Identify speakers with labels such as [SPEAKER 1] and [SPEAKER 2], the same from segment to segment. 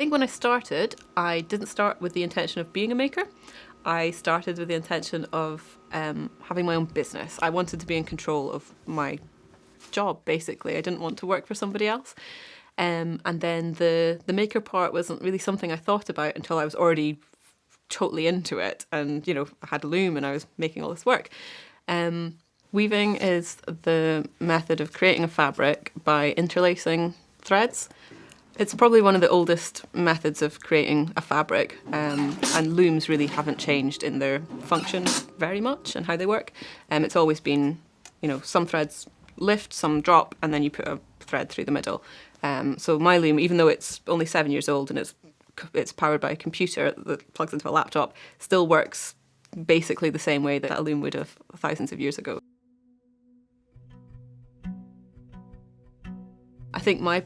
[SPEAKER 1] think when I started, I didn't start with the intention of being a maker. I started with the intention of having my own business. I wanted to be in control of my job, basically. I didn't want to work for somebody else. And then the maker part wasn't really something I thought about until I was already totally into it. And, you know, I had a loom and I was making all this work. Weaving is the method of creating a fabric by interlacing threads. It's probably one of the oldest methods of creating a fabric, and looms really haven't changed in their function very much and how they work. It's always been, you know, some threads lift, some drop, and then you put a thread through the middle. So my loom, even though it's only 7 years old and it's powered by a computer that plugs into a laptop, still works basically the same way that a loom would have thousands of years ago. I think my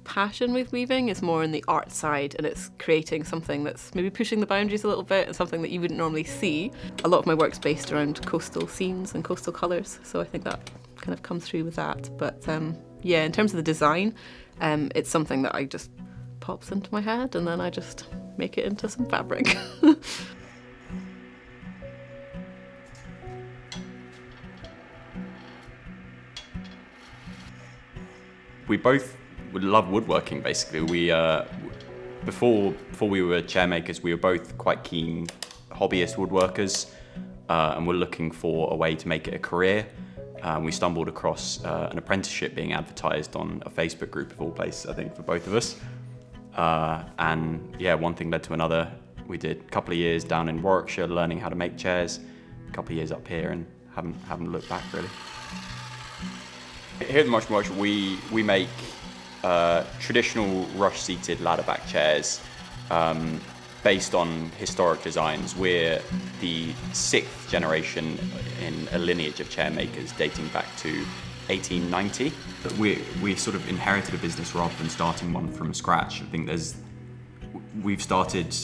[SPEAKER 1] passion with weaving is more in the art side, and it's creating something that's maybe pushing the boundaries a little bit and something that you wouldn't normally see. A lot of my work's based around coastal scenes and coastal colours, so I think that kind of comes through with that. But yeah, in terms of the design, it's something that I just pops into my head and then I just make it into some fabric.
[SPEAKER 2] We both would love woodworking, basically. We before we were chair makers, we were both quite keen hobbyist woodworkers, and were looking for a way to make it a career. We stumbled across an apprenticeship being advertised on a Facebook group of all places, I think, for both of us. And yeah, one thing led to another. We did a couple of years down in Warwickshire learning how to make chairs, a couple of years up here, and haven't looked back really. Here at the Marshall Workshop, we make traditional rush-seated ladder-back chairs based on historic designs. We're the 6th generation in a lineage of chair makers dating back to 1890. We sort of inherited a business rather than starting one from scratch. I think we've started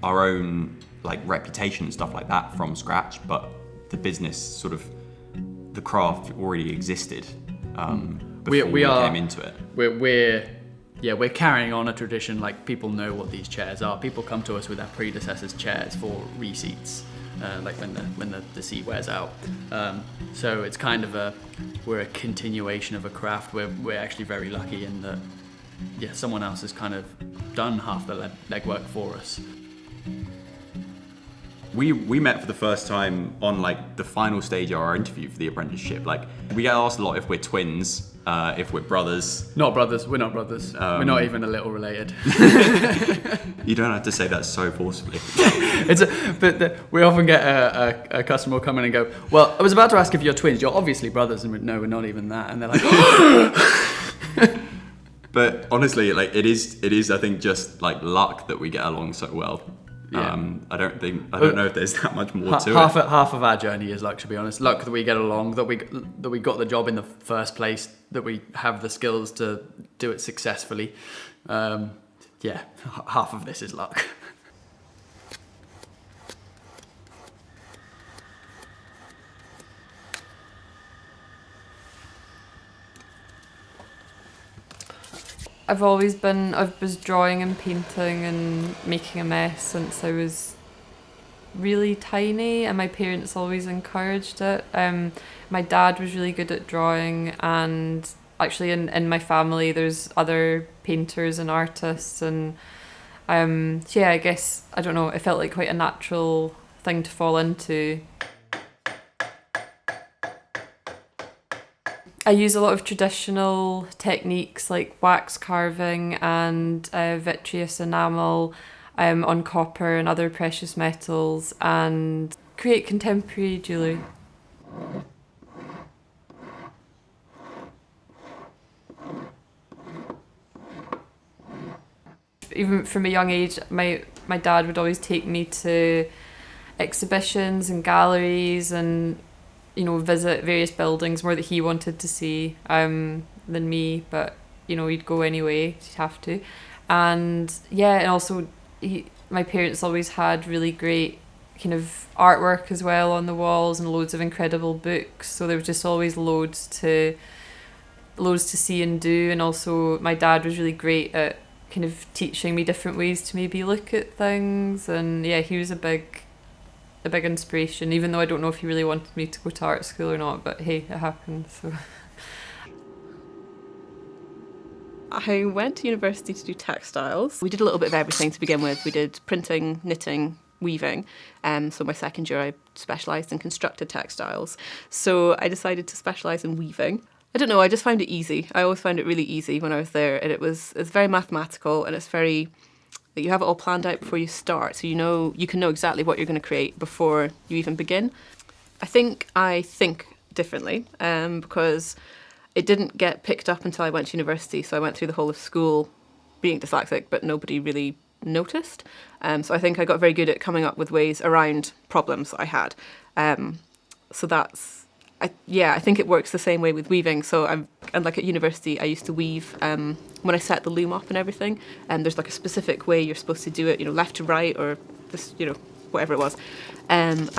[SPEAKER 2] our own like reputation and stuff like that from scratch, but the business sort of, the craft already existed before we came into it.
[SPEAKER 3] We're carrying on a tradition. Like, people know what these chairs are. People come to us with their predecessors' chairs for reseats, like when the seat wears out. So it's kind of we're a continuation of a craft. We're actually very lucky in that, yeah, someone else has kind of done half the legwork for us.
[SPEAKER 2] We met for the first time on like the final stage of our interview for the apprenticeship. Like, we get asked a lot if we're twins, if we're brothers.
[SPEAKER 3] Not brothers. We're not brothers. We're not even a little related.
[SPEAKER 2] You don't have to say that so forcefully.
[SPEAKER 3] We often get a customer will come in and go, "Well, I was about to ask if you're twins. You're obviously brothers." And no, we're not even that. And they're like,
[SPEAKER 2] But honestly, like it is. I think just like luck that we get along so well. Yeah. I don't know if there's that much more to it.
[SPEAKER 3] Half of our journey is luck, to be honest. Luck that we get along, that we got the job in the first place, that we have the skills to do it successfully. Half of this is luck.
[SPEAKER 4] I was drawing and painting and making a mess since I was really tiny, and my parents always encouraged it. My dad was really good at drawing, and actually in my family there's other painters and artists, and I guess, I don't know, it felt like quite a natural thing to fall into. I use a lot of traditional techniques like wax carving and vitreous enamel on copper and other precious metals, and create contemporary jewellery. Even from a young age, my dad would always take me to exhibitions and galleries and, you know, visit various buildings more that he wanted to see than me, but, you know, he'd go anyway, he'd have to. And yeah, and also my parents always had really great kind of artwork as well on the walls and loads of incredible books, so there was just always loads to see and do. And also my dad was really great at kind of teaching me different ways to maybe look at things. And yeah, he was a big inspiration, even though I don't know if he really wanted me to go to art school or not, but hey, it happened. So
[SPEAKER 1] I went to university to do textiles. We did a little bit of everything to begin with. We did printing, knitting, weaving. So my second year I specialised in constructed textiles. So I decided to specialise in weaving. I don't know, I just found it easy. I always found it really easy when I was there, and it's very mathematical, and you have it all planned out before you start, so you can know exactly what you're going to create before you even begin. I think differently because it didn't get picked up until I went to university, so I went through the whole of school being dyslexic, but nobody really noticed. So I think I got very good at coming up with ways around problems I had. So I think it works the same way with weaving. So and like at university, I used to weave when I set the loom up and everything. And there's like a specific way you're supposed to do it, left to right or this, whatever it was. And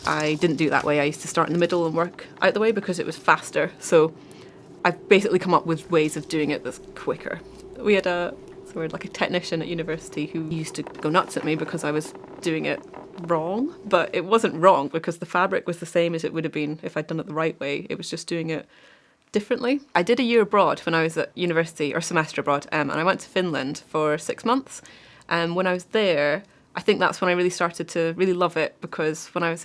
[SPEAKER 1] I didn't do it that way. I used to start in the middle and work out the way because it was faster. So I've basically come up with ways of doing it that's quicker. We had a technician at university who used to go nuts at me because I was doing it wrong, but it wasn't wrong because the fabric was the same as it would have been if I'd done it the right way. It was just doing it differently. I did a year abroad when I was at university, or semester abroad, and I went to Finland for 6 months. And when I was there, I think that's when I really started to really love it, because when I was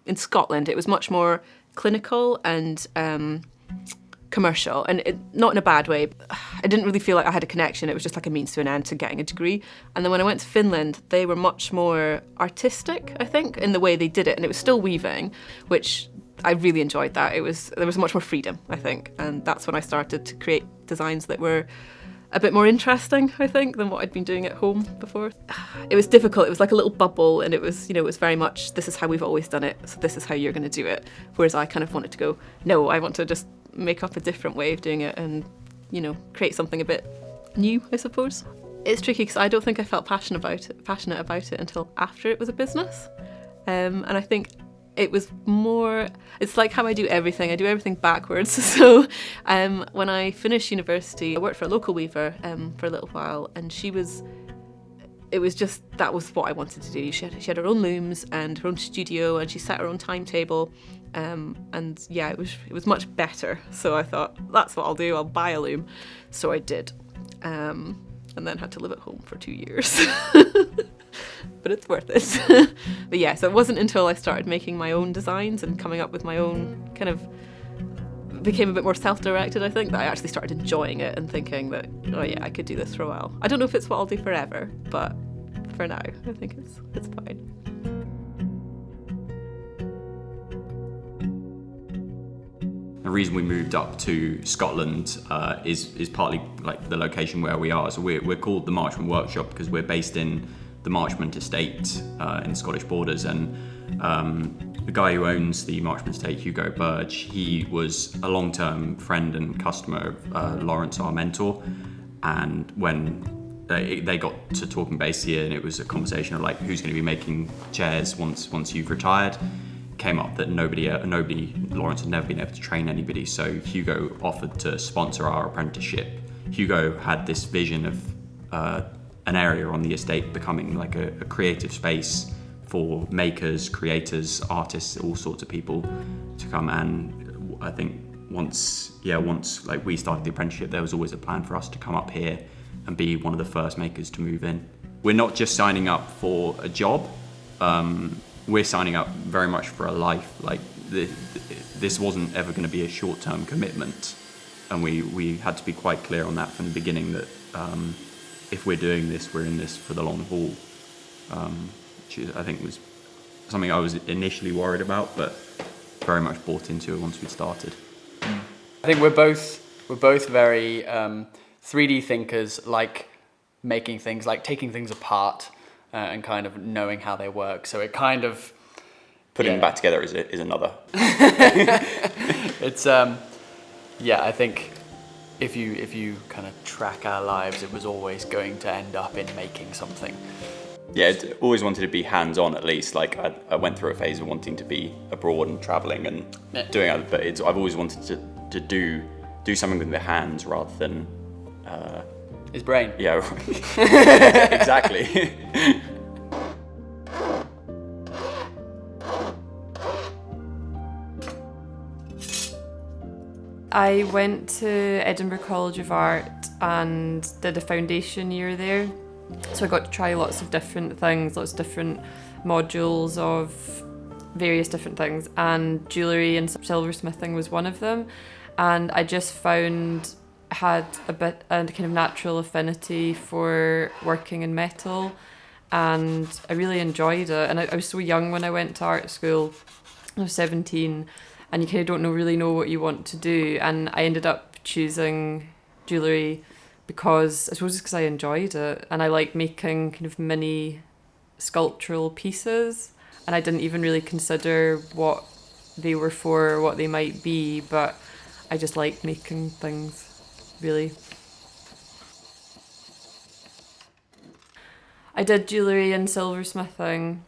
[SPEAKER 1] in Scotland, it was much more clinical and commercial, and not in a bad way. I didn't really feel like I had a connection. It was just like a means to an end to getting a degree. And then when I went to Finland, they were much more artistic, I think, in the way they did it. And it was still weaving, which I really enjoyed that. There was much more freedom, I think. And that's when I started to create designs that were a bit more interesting, I think, than what I'd been doing at home before. It was difficult. It was like a little bubble, and it was very much, this is how we've always done it, so this is how you're going to do it. Whereas I kind of wanted to go, no, I want to just make up a different way of doing it and, create something a bit new, I suppose. It's tricky because I don't think I felt passionate about it until after it was a business. And I think it was more, it's like how I do everything. I do everything backwards. So when I finished university, I worked for a local weaver for a little while, and that was what I wanted to do. She had her own looms and her own studio, and she set her own timetable. And yeah, it was much better. So I thought, that's what I'll do. I'll buy a loom. So I did. And then had to live at home for 2 years. But it's worth it. But yeah, so it wasn't until I started making my own designs and coming up with my own became a bit more self-directed, I think, that I actually started enjoying it and thinking that, oh yeah, I could do this for a while. I don't know if it's what I'll do forever, but for now, I think it's fine.
[SPEAKER 2] The reason we moved up to Scotland is partly like the location where we are. So we're called the Marchment Workshop because we're based in the Marchment Estate in the Scottish borders, and the guy who owns the Marchment Estate, Hugo Burge, he was a long-term friend and customer of Lawrence, our mentor, and when they got to talking basically, and it was a conversation of like, who's going to be making chairs once you've retired, came up that Lawrence had never been able to train anybody, so Hugo offered to sponsor our apprenticeship. Hugo had this vision of an area on the estate becoming like a creative space for makers, creators, artists, all sorts of people to come. And I think once like we started the apprenticeship, there was always a plan for us to come up here and be one of the first makers to move in. We're not just signing up for a job. We're signing up very much for a life. Like this wasn't ever going to be a short-term commitment, and we had to be quite clear on that from the beginning that if we're doing this, we're in this for the long haul, which I think was something I was initially worried about, but very much bought into it once we'd started.
[SPEAKER 3] I think we're both very 3D thinkers, like making things, like taking things apart. And kind of knowing how they work, so it kind of
[SPEAKER 2] putting them back together is another.
[SPEAKER 3] It's I think if you kind of track our lives, it was always going to end up in making something.
[SPEAKER 2] Yeah, I always wanted to be hands-on at least. Like I went through a phase of wanting to be abroad and traveling and doing other, but I've always wanted to do something with my hands rather than
[SPEAKER 3] His brain.
[SPEAKER 2] Yeah, exactly.
[SPEAKER 4] I went to Edinburgh College of Art and did a foundation year there. So I got to try lots of different things, lots of different modules of various different things, and jewellery and silversmithing was one of them. And I just found I had a kind of natural affinity for working in metal, and I really enjoyed it. And I was so young when I went to art school. I was 17, and you kind of don't really know what you want to do. And I ended up choosing jewellery because I suppose it's because I enjoyed it, and I like making kind of mini sculptural pieces, and I didn't even really consider what they were for or what they might be, but I just like making things, really. I did jewellery and silversmithing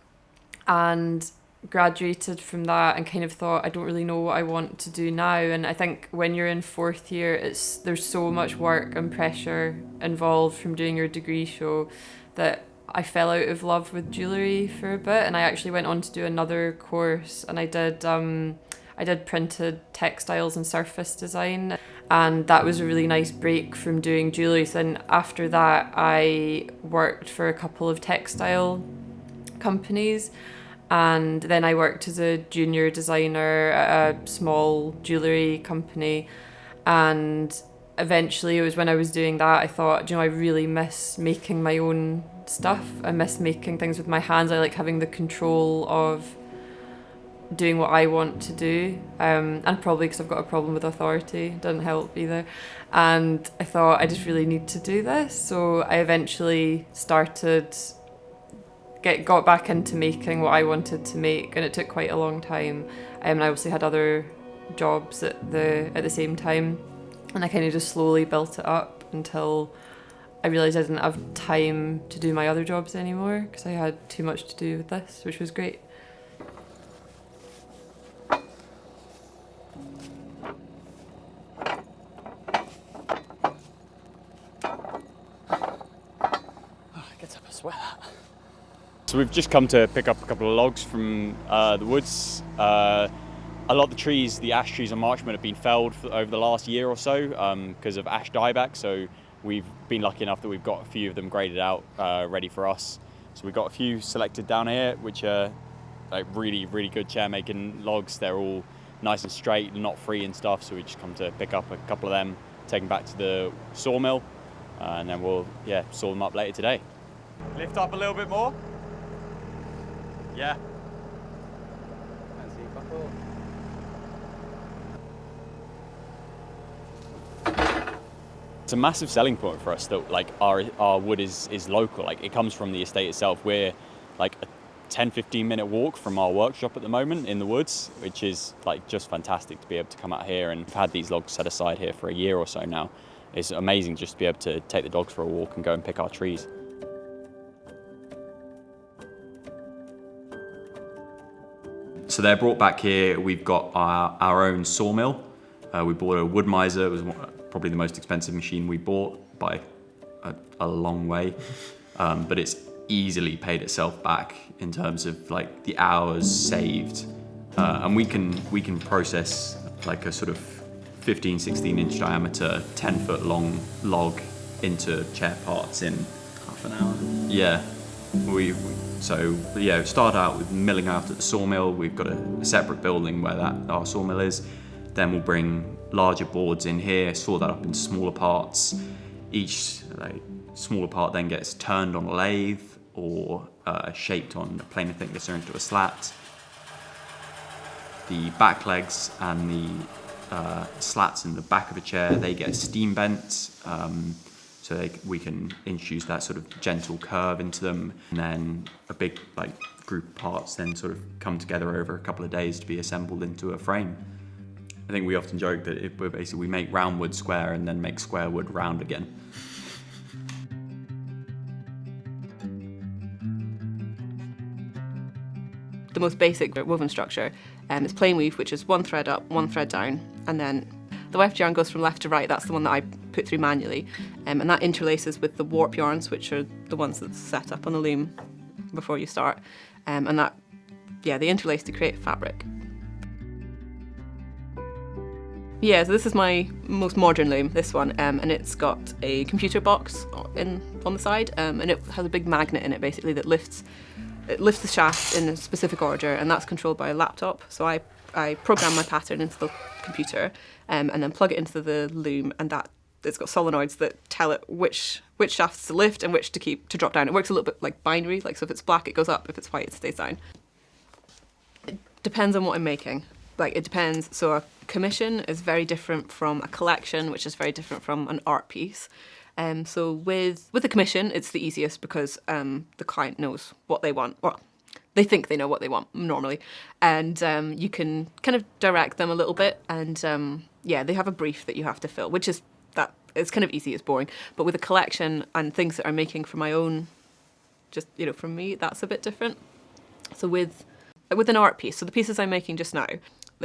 [SPEAKER 4] and graduated from that and kind of thought I don't really know what I want to do now. And I think when you're in fourth year, there's so much work and pressure involved from doing your degree show that I fell out of love with jewellery for a bit, and I actually went on to do another course, and I did printed textiles and surface design, and that was a really nice break from doing jewellery. So then after that I worked for a couple of textile companies, and then I worked as a junior designer at a small jewellery company. And eventually, it was when I was doing that, I thought, I really miss making my own stuff. I miss making things with my hands. I like having the control of doing what I want to do. And probably because I've got a problem with authority, it doesn't help either. And I thought, I just really need to do this. So I eventually got back into making what I wanted to make, and it took quite a long time. And I obviously had other jobs at the same time, and I kind of just slowly built it up until I realised I didn't have time to do my other jobs anymore because I had too much to do with this, which was great.
[SPEAKER 3] Gets up a sweat.
[SPEAKER 2] So we've just come to pick up a couple of logs from the woods. A lot of the trees, the ash trees on Marchmont, have been felled over the last year or so because of ash dieback. So we've been lucky enough that we've got a few of them graded out, ready for us. So we've got a few selected down here, which are like really, really good chair making logs. They're all nice and straight, not free and stuff. So we just come to pick up a couple of them, take them back to the sawmill, and then we'll saw them up later today. Lift up a little bit more. Yeah. It's a massive selling point for us that like our wood is local. Like it comes from the estate itself. We're like a 10-15 minute walk from our workshop at the moment in the woods, which is like just fantastic to be able to come out here. And we've had these logs set aside here for a year or so now. It's amazing just to be able to take the dogs for a walk and go and pick our trees. So they're brought back here. We've got our own sawmill. We bought a wood miser. It was probably the most expensive machine we bought by a long way, but it's easily paid itself back in terms of like the hours saved, and we can process like a sort of 15-16 inch diameter, 10-foot long log into chair parts in
[SPEAKER 3] Half an hour.
[SPEAKER 2] Yeah. Start out with milling out at the sawmill. We've got a separate building where our sawmill is. Then we'll bring larger boards in here, saw that up into smaller parts. Each smaller part then gets turned on a lathe or shaped on a planer thickness or into a slat. The back legs and the slats in the back of a chair, they get steam bent. So we can introduce that sort of gentle curve into them, and then a big group of parts then sort of come together over a couple of days to be assembled into a frame. I think we often joke that we make round wood square and then make square wood round again.
[SPEAKER 1] The most basic woven structure is plain weave, which is one thread up, one thread down, and then The weft yarn goes from left to right. That's the one that I put through manually. And that interlaces with the warp yarns, which are the ones that's set up on the loom before you start. And that, yeah, they interlace to create fabric. Yeah, so this is my most modern loom, this one, and it's got a computer box on the side, and it has a big magnet in it basically that lifts the shaft in a specific order, and that's controlled by a laptop. So I program my pattern into the computer, and then plug it into the loom, and it's got solenoids that tell it which shafts to lift and which to drop down. It works a little bit like binary, like so if it's black it goes up, if it's white it stays down. It depends on what I'm making. Like, it depends. So a commission is very different from a collection, which is very different from an art piece. So with a commission, it's the easiest because the client knows what they want. Well, they think they know what they want normally. And you can kind of direct them a little bit. And yeah, they have a brief that you have to fill, which is that it's kind of easy, it's boring. But with a collection and things that I'm making for my own, just, you know, from me, that's a bit different. So with an art piece, so the pieces I'm making just now,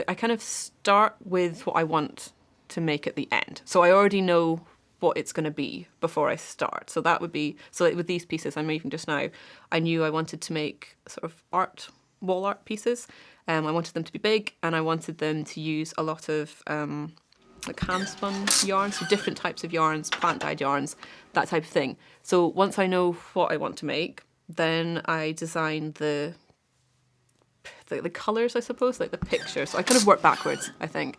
[SPEAKER 1] I kind of start with what I want to make at the end. So I already know what it's going to be before I start. So that would be, so like with these pieces I'm making just now, I knew I wanted to make sort of wall art pieces. I wanted them to be big, and I wanted them to use a lot of like hand spun yarns, so different types of yarns, plant dyed yarns, that type of thing. So once I know what I want to make, then I design the colours, I suppose, like the picture. So I kind of work backwards, I think.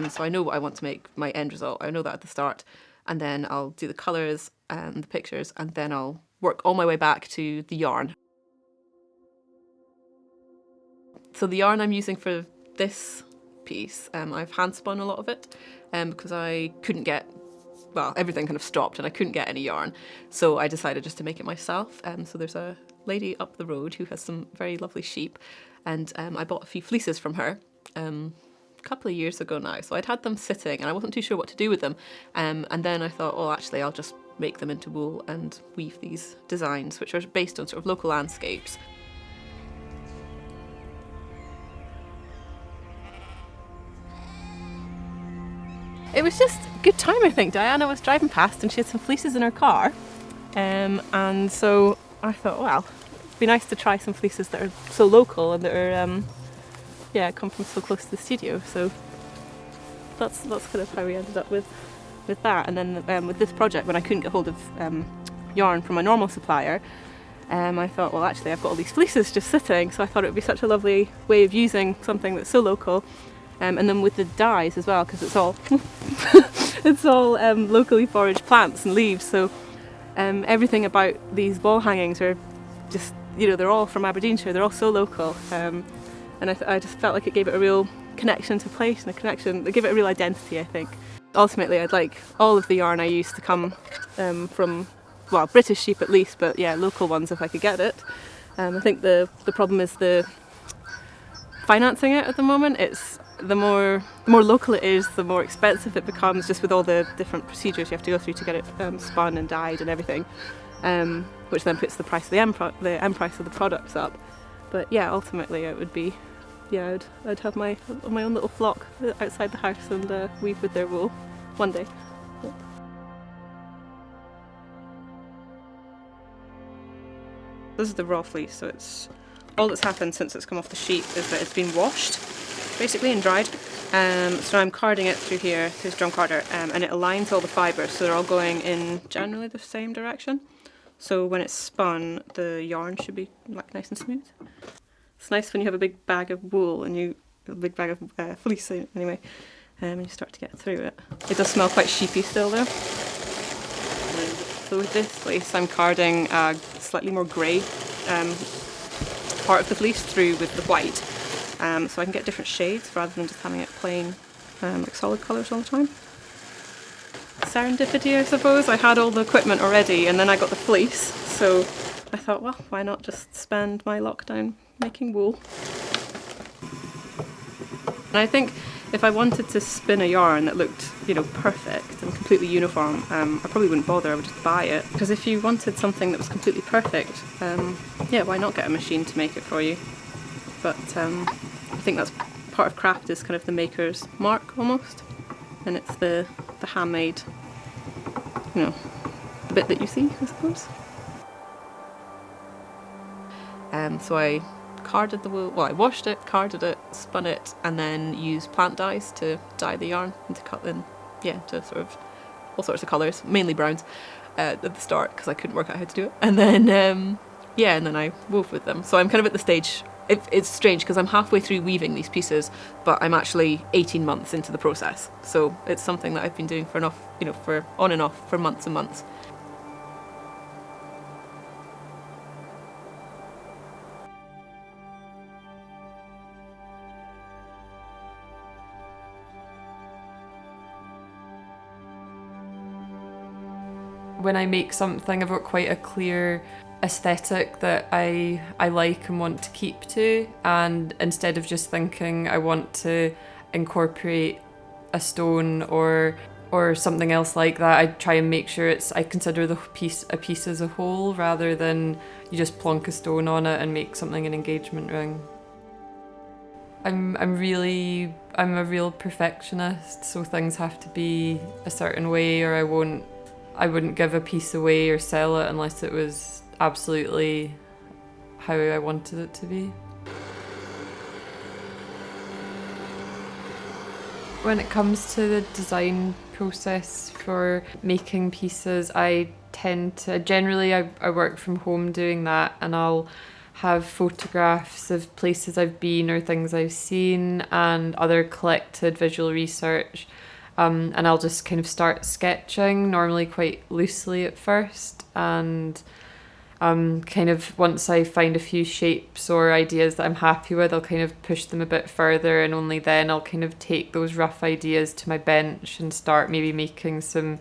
[SPEAKER 1] So I know what I want to make, my end result. I know that at the start. And then I'll do the colours and the pictures, and then I'll work all my way back to the yarn. So the yarn I'm using for this piece, I've hand spun a lot of it because I couldn't get, well, everything kind of stopped and I couldn't get any yarn. So I decided just to make it myself. So there's a lady up the road who has some very lovely sheep, and I bought a few fleeces from her a couple of years ago now. So I'd had them sitting and I wasn't too sure what to do with them. And then I thought, oh, actually, I'll just make them into wool and weave these designs, which are based on sort of local landscapes. It was just a good time, I think. Diana was driving past and she had some fleeces in her car. And so I thought, well, it'd be nice to try some fleeces that are so local and that are, come from so close to the studio. So that's kind of how we ended up with that. And then with this project, when I couldn't get hold of yarn from my normal supplier, I thought, well, actually, I've got all these fleeces just sitting. So I thought it would be such a lovely way of using something that's so local. And then with the dyes as well, because it's all locally foraged plants and leaves. So everything about these wall hangings are just, they're all from Aberdeenshire. They're all so local, and I just felt like it gave it a real connection to place and it gave it a real identity, I think. Ultimately, I'd like all of the yarn I use to come from, well, British sheep at least, but yeah, local ones if I could get it. I think the problem is the financing it at the moment. It's the more local it is, the more expensive it becomes, just with all the different procedures you have to go through to get it spun and dyed and everything, which then puts the price of the end price of the products up. But yeah, ultimately it would be, I'd have my own little flock outside the house and weave with their wool one day. Yeah. This is the raw fleece, so it's all that's happened since it's come off the sheep is that it's been washed, basically, and dried. So I'm carding it through here, through this drum carder, and it aligns all the fibres, so they're all going in generally the same direction. So when it's spun, the yarn should be like nice and smooth. It's nice when you have a big bag of wool and a big bag of fleece anyway, and you start to get through it. It does smell quite sheepy still though. So with this fleece, I'm carding a slightly more grey part of the fleece through with the white, so I can get different shades rather than just having it plain, like solid colours all the time. Serendipity, I suppose. I had all the equipment already and then I got the fleece, so I thought, well, why not just spend my lockdown making wool. And I think if I wanted to spin a yarn that looked, perfect and completely uniform, I probably wouldn't bother, I would just buy it. Because if you wanted something that was completely perfect, why not get a machine to make it for you? But I think that's part of craft, is kind of the maker's mark almost. and it's the handmade, the bit that you see, I suppose. So I carded the wool, I washed it, carded it, spun it, and then used plant dyes to dye the yarn and to cut in, to sort of all sorts of colours, mainly browns at the start because I couldn't work out how to do it. And then, and then I wove with them. So I'm kind of at the stage, it's strange because I'm halfway through weaving these pieces, but I'm actually 18 months into the process. So it's something that I've been doing for for on and off for months and months.
[SPEAKER 4] When I make something, I've got quite a clear aesthetic that I like and want to keep to, and instead of just thinking I want to incorporate a stone or something else like that, I try and make sure I consider the piece a piece as a whole rather than you just plonk a stone on it and make something an engagement ring. I'm a real perfectionist, so things have to be a certain way or I wouldn't give a piece away or sell it unless it was absolutely how I wanted it to be. When it comes to the design process for making pieces, I work from home doing that, and I'll have photographs of places I've been or things I've seen and other collected visual research. And I'll just kind of start sketching, normally quite loosely at first, and kind of once I find a few shapes or ideas that I'm happy with, I'll kind of push them a bit further, and only then I'll kind of take those rough ideas to my bench and start maybe making some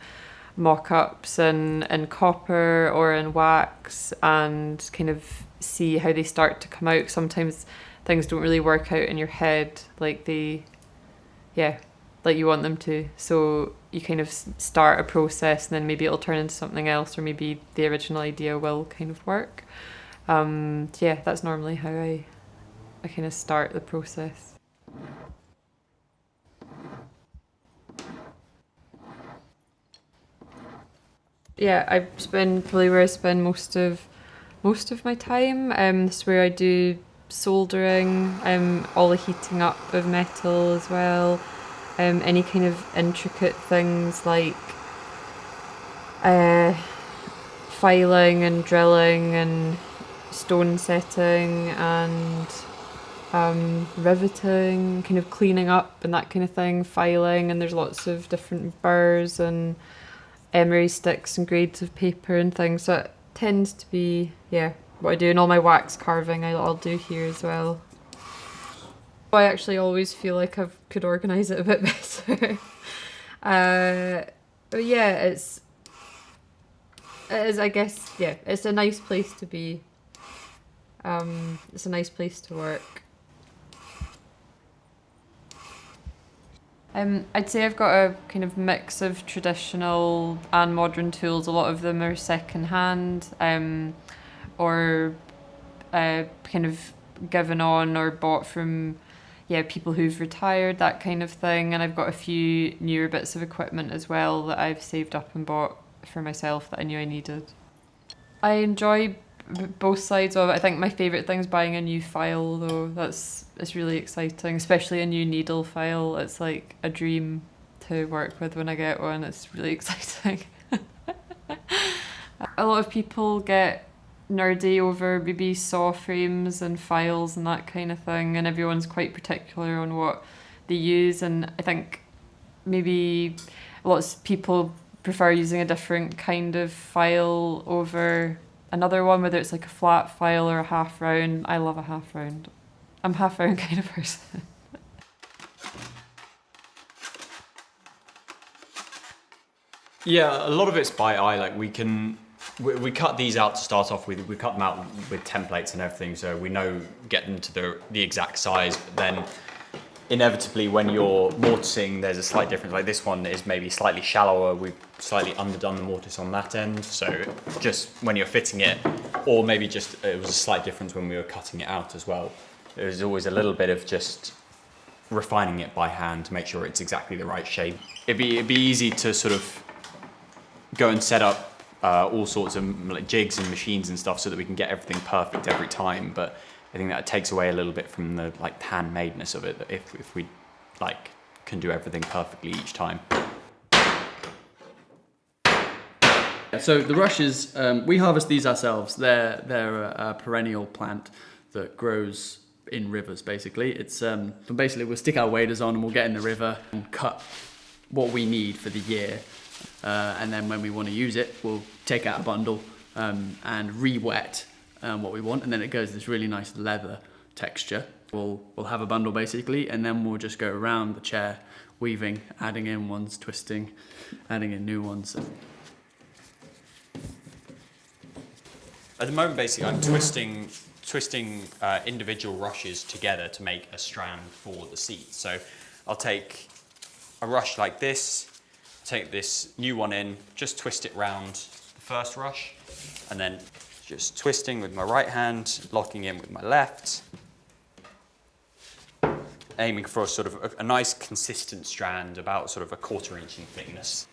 [SPEAKER 4] mock-ups in copper or in wax and kind of see how they start to come out. Sometimes things don't really work out in your head like you want them to, so you kind of start a process and then maybe it'll turn into something else, or maybe the original idea will kind of work. That's normally how I kind of start the process. I spend probably where I spend most of my time. It's where I do soldering, all the heating up of metal as well. Any kind of intricate things like filing and drilling and stone setting and riveting, kind of cleaning up and that kind of thing, filing, and there's lots of different burrs and emery sticks and grades of paper and things, so it tends to be what I do, and all my wax carving I'll do here as well. I actually always feel like I could organise it a bit better. But it is, I guess, it's a nice place to be. It's a nice place to work. I'd say I've got a kind of mix of traditional and modern tools. A lot of them are second-hand, or kind of given on or bought from people who've retired, that kind of thing. And I've got a few newer bits of equipment as well that I've saved up and bought for myself that I knew I needed. I enjoy both sides of it. I think my favourite thing is buying a new file, though. It's really exciting, especially a new needle file. It's like a dream to work with when I get one. It's really exciting. A lot of people get nerdy over maybe saw frames and files and that kind of thing, and everyone's quite particular on what they use, and I think maybe lots of people prefer using a different kind of file over another one, whether it's like a flat file or a half round. I love a half round. I'm a half round kind of person.
[SPEAKER 2] Yeah, a lot of it's by eye. Like we cut these out to start off with. We cut them out with templates and everything, so we know get them to the exact size. But then, inevitably, when you're mortising, there's a slight difference. Like this one is maybe slightly shallower. We've slightly underdone the mortise on that end. So just when you're fitting it, or maybe just it was a slight difference when we were cutting it out as well. There was always a little bit of just refining it by hand to make sure it's exactly the right shape. It'd be easy to sort of go and set up all sorts of like jigs and machines and stuff so that we can get everything perfect every time, but I think that takes away a little bit from the like handmadeness of it, if we like can do everything perfectly each time.
[SPEAKER 3] So the rushes, we harvest these ourselves. They're a perennial plant that grows in rivers, basically. It's basically we'll stick our waders on and we'll get in the river and cut what we need for the year. And then when we want to use it, we'll take out a bundle and re-wet what we want, and then it goes this really nice leather texture. We'll have a bundle basically, and then we'll just go around the chair, weaving, adding in ones, twisting, adding in new ones.
[SPEAKER 2] At the moment, basically, I'm twisting individual rushes together to make a strand for the seat. So I'll take a rush like this, take this new one in, just twist it round the first rush, and then just twisting with my right hand, locking in with my left, aiming for sort of a nice consistent strand, about sort of a 1/4 inch in thickness.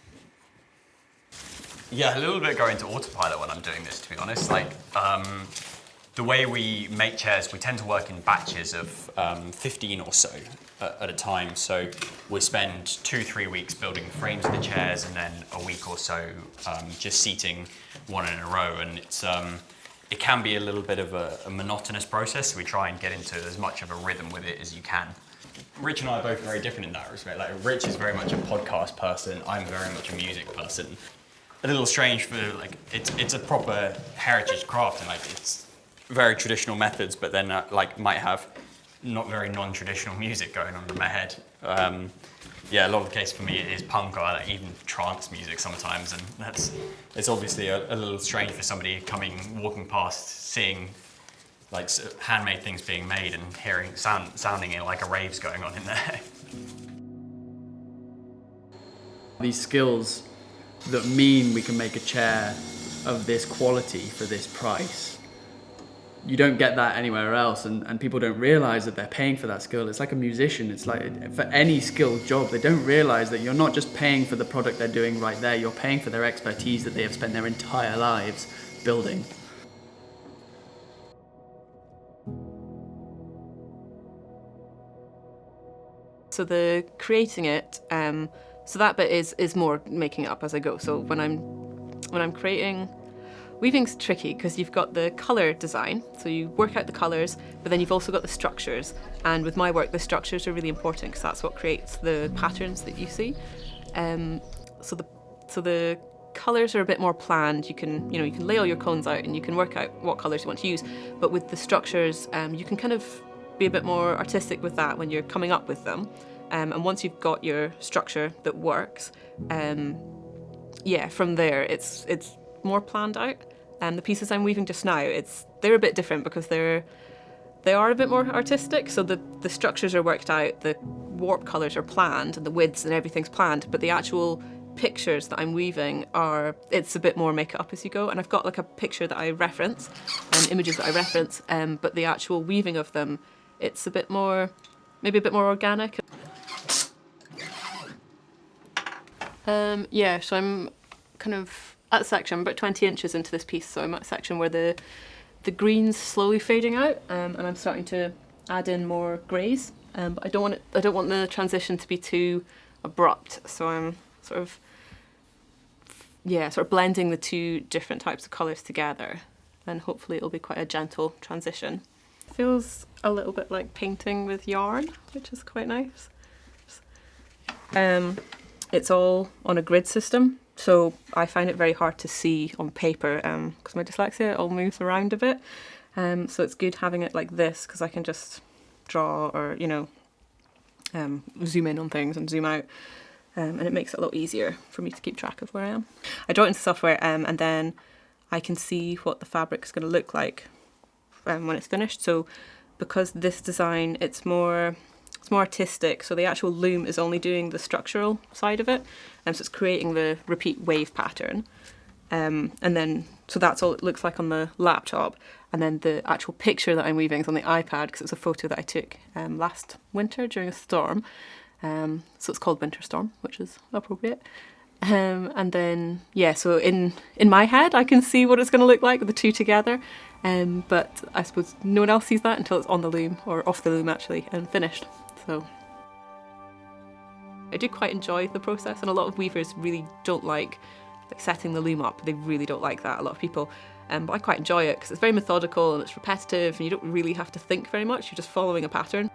[SPEAKER 2] Yeah, a little bit going to autopilot when I'm doing this, to be honest. Like, the way we make chairs, we tend to work in batches of 15 or so at a time. So we spend 2-3 weeks building the frames of the chairs, and then a week or so just seating one in a row. And it can be a little bit of a monotonous process. So we try and get into as much of a rhythm with it as you can. Rich and I are both very different in that respect. Like, Rich is very much a podcast person. I'm very much a music person. A little strange for, like, it's a proper heritage craft, and like it's very traditional methods, but then like might have not very non-traditional music going on in my head. Yeah, a lot of the case for me is punk, or like even trance music sometimes, and it's obviously a little strange for somebody walking past, seeing like handmade things being made and sounding like a rave's going on in there.
[SPEAKER 3] These skills that mean we can make a chair of this quality for this price. You don't get that anywhere else, and people don't realize that they're paying for that skill. It's like a musician. It's like for any skilled job, they don't realize that you're not just paying for the product they're doing right there, you're paying for their expertise that they have spent their entire lives building.
[SPEAKER 1] So the creating it, so that bit is more making it up as I go. So when I'm creating, weaving's tricky because you've got the colour design, so you work out the colours, but then you've also got the structures. And with my work, the structures are really important because that's what creates the patterns that you see. So the colours are a bit more planned. You can lay all your cones out and you can work out what colours you want to use. But with the structures, you can kind of be a bit more artistic with that when you're coming up with them. And once you've got your structure that works, from there it's more planned out. And the pieces I'm weaving just now, they're a bit different because they are a bit more artistic. So the structures are worked out, the warp colours are planned, and the widths and everything's planned. But the actual pictures that I'm weaving it's a bit more make it up as you go. And I've got like a picture that I reference and images that I reference, but the actual weaving of them, it's maybe a bit more organic. So I'm kind of at the section, I'm about 20 inches into this piece, so I'm at a section where the green's slowly fading out, and I'm starting to add in more greys. But I don't want the transition to be too abrupt, so I'm sort of blending the two different types of colours together, and hopefully it'll be quite a gentle transition. Feels a little bit like painting with yarn, which is quite nice. It's all on a grid system, so I find it very hard to see on paper because my dyslexia, it all moves around a bit. So it's good having it like this because I can just draw or, zoom in on things and zoom out. And it makes it a lot easier for me to keep track of where I am. I draw it into software and then I can see what the fabric is going to look like when it's finished. So because this design, it's more artistic, so the actual loom is only doing the structural side of it, and so it's creating the repeat wave pattern, and then So that's all it looks like on the laptop. And then the actual picture that I'm weaving is on the iPad because it was a photo that I took last winter during a storm. So it's called Winter Storm, which is appropriate. And then, yeah, so in my head, I can see what it's going to look like with the two together. But I suppose no one else sees that until it's on the loom, or off the loom actually, and finished. So I do quite enjoy the process, and a lot of weavers really don't like setting the loom up. They really don't like that, a lot of people. But I quite enjoy it because it's very methodical and it's repetitive, and you don't really have to think very much. You're just following a pattern.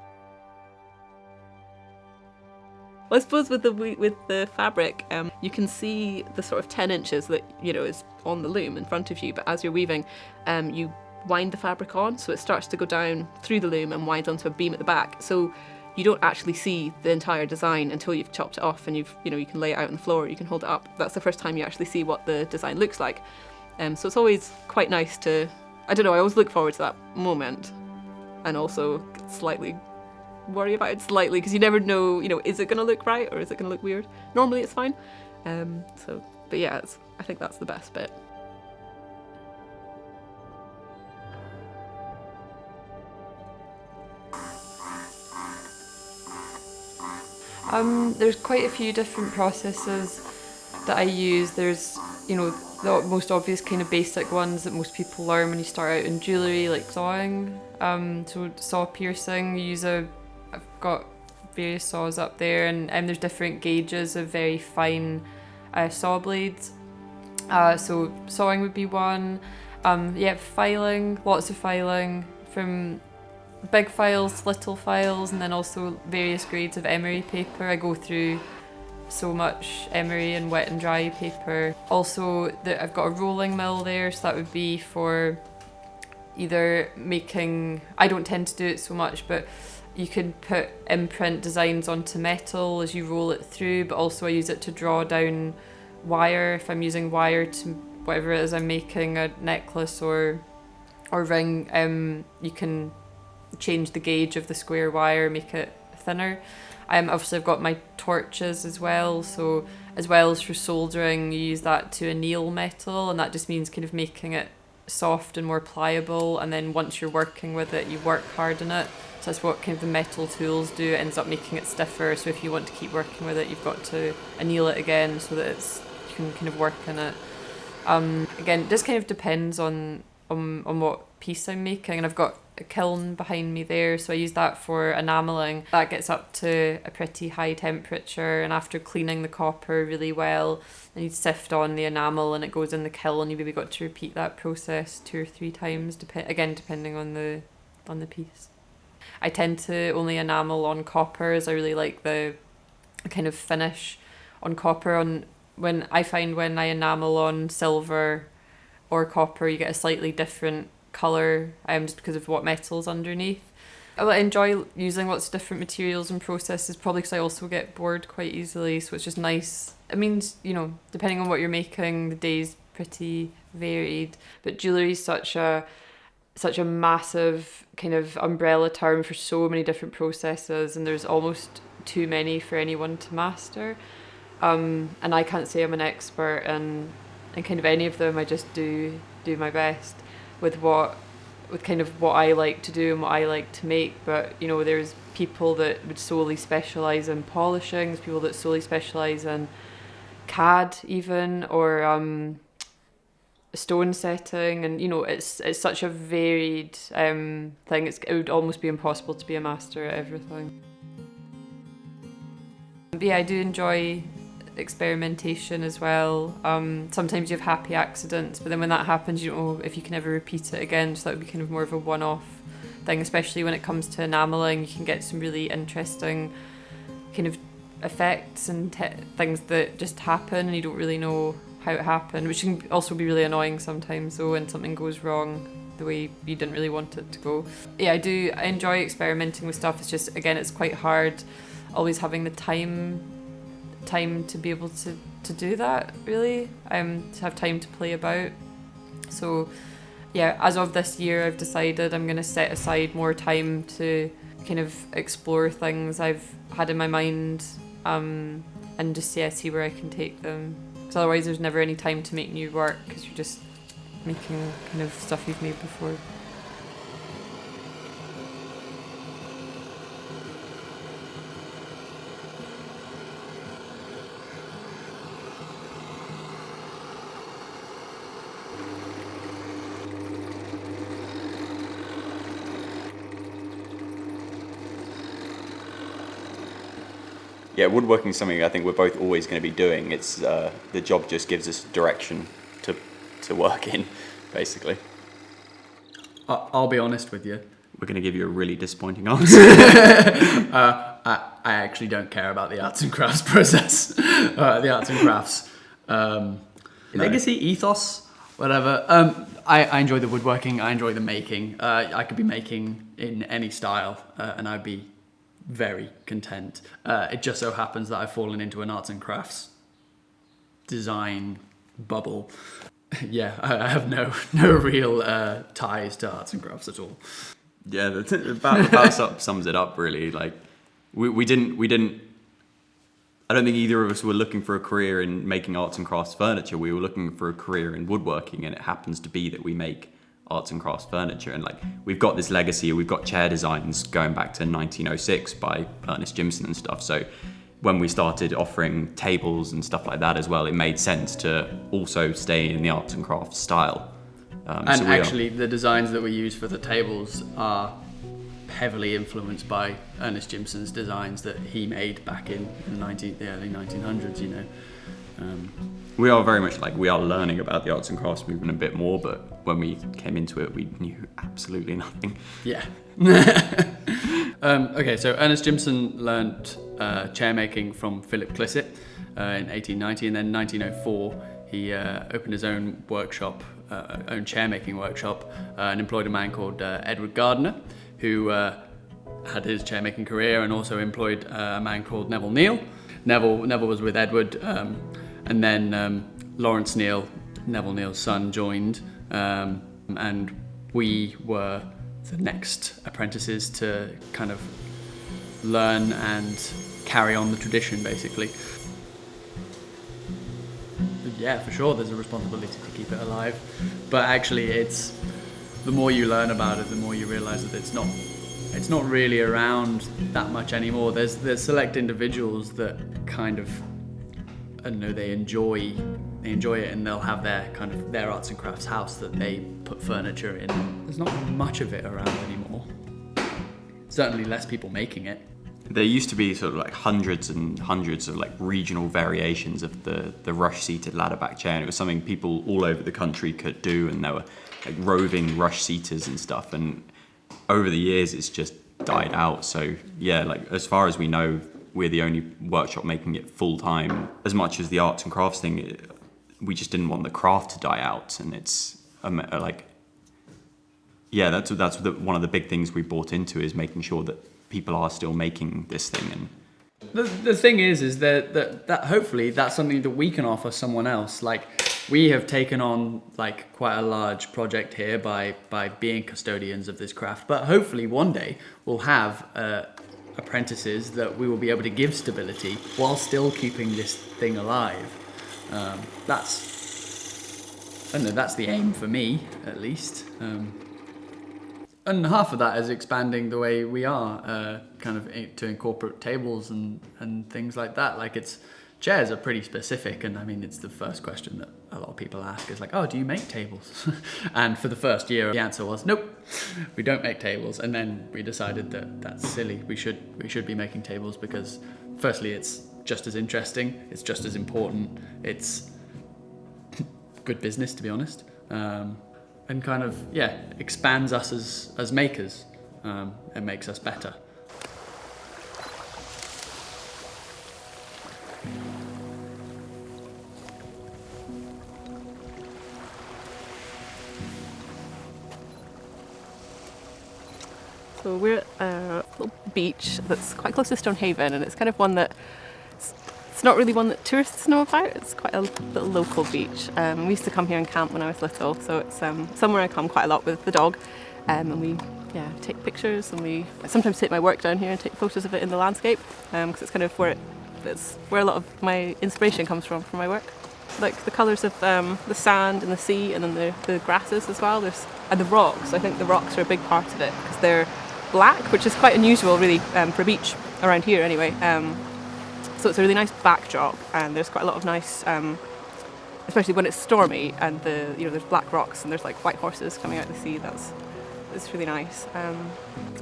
[SPEAKER 1] Well, I suppose with the fabric, you can see the sort of 10 inches that, you know, is on the loom in front of you, but as you're weaving, you wind the fabric on, so it starts to go down through the loom and winds onto a beam at the back. So you don't actually see the entire design until you've chopped it off and you can lay it out on the floor, you can hold it up. That's the first time you actually see what the design looks like. So it's always quite nice to, I don't know, I always look forward to that moment, and also slightly worry about it slightly because you never know, is it going to look right or is it going to look weird? Normally it's fine. But yeah, I think that's the best bit.
[SPEAKER 4] There's quite a few different processes that I use. There's, the most obvious kind of basic ones that most people learn when you start out in jewellery, like sawing. So saw piercing, I've got various saws up there, and there's different gauges of very fine saw blades. So sawing would be one. Filing, lots of filing, from big files, little files, and then also various grades of emery paper. I go through so much emery and wet and dry paper. Also, I've got a rolling mill there, so that would be for either making, I don't tend to do it so much, but you can put imprint designs onto metal as you roll it through, but also I use it to draw down wire. If I'm using wire to whatever it is I'm making, a necklace or ring, you can change the gauge of the square wire, make it thinner. Obviously I've got my torches as well, so as well as for soldering, you use that to anneal metal, and that just means kind of making it soft and more pliable, and then once you're working with it, you work hard on it. So that's what kind of the metal tools do. It ends up making it stiffer, so if you want to keep working with it, you've got to anneal it again so that you can kind of work in it. Again, it just kind of depends on what piece I'm making, and I've got a kiln behind me there, so I use that for enamelling. That gets up to a pretty high temperature, and after cleaning the copper really well, then you sift on the enamel and it goes in the kiln. You maybe got to repeat that process 2 or 3 times, depending on the piece. I tend to only enamel on copper, as I really like the kind of finish on copper. When I enamel on silver or copper, you get a slightly different colour, just because of what metal's underneath. I enjoy using lots of different materials and processes, probably because I also get bored quite easily, so it's just nice. It means, depending on what you're making, the day's pretty varied. But jewellery is such a massive kind of umbrella term for so many different processes, and there's almost too many for anyone to master. And I can't say I'm an expert in kind of any of them. I just do my best with kind of what I like to do and what I like to make. But there's people that would solely specialise in polishing, there's people that solely specialise in CAD even, or stone setting, and it's such a varied thing. It would almost be impossible to be a master at everything. But yeah, I do enjoy experimentation as well. Sometimes you have happy accidents, but then when that happens, you don't know if you can ever repeat it again, so that would be kind of more of a one-off thing. Especially when it comes to enamelling, you can get some really interesting kind of effects and things that just happen and you don't really know how it happened, which can also be really annoying sometimes though, when something goes wrong the way you didn't really want it to go. Yeah, I enjoy experimenting with stuff. It's just, again, it's quite hard always having the time to be able to do that, really, to have time to play about. So yeah, as of this year, I've decided I'm going to set aside more time to kind of explore things I've had in my mind, and just see where I can take them, because otherwise there's never any time to make new work, because you're just making kind of stuff you've made before.
[SPEAKER 2] Yeah, woodworking is something I think we're both always going to be doing. It's the job just gives us direction to work in, basically.
[SPEAKER 3] I'll be honest with you.
[SPEAKER 2] We're going to give you a really disappointing answer.
[SPEAKER 3] I actually don't care about the arts and crafts process. The arts and crafts legacy, ethos, whatever. I enjoy the woodworking. I enjoy the making. I could be making in any style, and I'd be very content. It just so happens that I've fallen into an arts and crafts design bubble. Yeah, I have no real ties to arts and crafts at all.
[SPEAKER 2] Yeah, about sums it up really. Like we didn't. I don't think either of us were looking for a career in making arts and crafts furniture. We were looking for a career in woodworking, and it happens to be that we make arts and crafts furniture. And like we've got this legacy. We've got chair designs going back to 1906 by Ernest Jimson and stuff. So when we started offering tables and stuff like that as well, it made sense to also stay in the arts and crafts style.
[SPEAKER 3] And actually, the designs that we use for the tables are heavily influenced by Ernest Jimson's designs that he made back in the early 1900s, you know.
[SPEAKER 2] We are very much like, we are learning about the arts and crafts movement a bit more, but when we came into it, we knew absolutely nothing.
[SPEAKER 3] Yeah. Okay, so Ernest Jimson learnt chair making from Philip Clisset in 1890, and then in 1904 he opened his own workshop, own chair making workshop, and employed a man called Edward Gardner, who had his chair making career, and also employed a man called Neville Neal. Neville was with Edward, and then Lawrence Neal, Neville Neal's son, joined, and we were the next apprentices to kind of learn and carry on the tradition, basically. Yeah, for sure, there's a responsibility to keep it alive, but actually it's, the more you learn about it, the more you realise that it's not really around that much anymore. There's select individuals that kind of, I don't know, they enjoy it, and they'll have their arts and crafts house that they put furniture in. There's not much of it around anymore. Certainly less people making it.
[SPEAKER 2] There used to be sort of like hundreds and hundreds of like regional variations of the rush-seated ladder-back chair, and it was something people all over the country could do, and there were like roving rush-seaters and stuff, and over the years it's just died out. So yeah, like as far as we know, we're the only workshop making it full-time. As much as the arts and crafts thing, we just didn't want the craft to die out, and it's like, yeah, that's one of the big things we bought into, is making sure that people are still making this thing. And
[SPEAKER 3] the thing is that hopefully that's something that we can offer someone else. Like, we have taken on like quite a large project here by being custodians of this craft, but hopefully one day we'll have apprentices that we will be able to give stability while still keeping this thing alive. That's the aim for me, at least. And half of that is expanding the way we are, kind of to incorporate tables and things like that. Like, chairs are pretty specific, and I mean, it's the first question that a lot of people ask is like, oh, do you make tables? And for the first year, the answer was, nope, we don't make tables. And then we decided that that's silly. We should be making tables, because firstly, it's just as interesting, it's just as important, it's good business, to be honest. And kind of, yeah, expands us as makers, and makes us better.
[SPEAKER 1] So we're at a little beach that's quite close to Stonehaven, and it's kind of one that it's not really one that tourists know about. It's quite a little local beach. We used to come here and camp when I was little, so it's somewhere I come quite a lot with the dog, and we take pictures, and I sometimes take my work down here and take photos of it in the landscape, because it's kind of where a lot of my inspiration comes from for my work. like the colours of the sand and the sea, and then the grasses as well. And the rocks. I think the rocks are a big part of it because they're black, which is quite unusual really for a beach around here anyway. So it's a really nice backdrop, and there's quite a lot of nice, especially when it's stormy, and there's black rocks and there's like white horses coming out of the sea. It's really nice.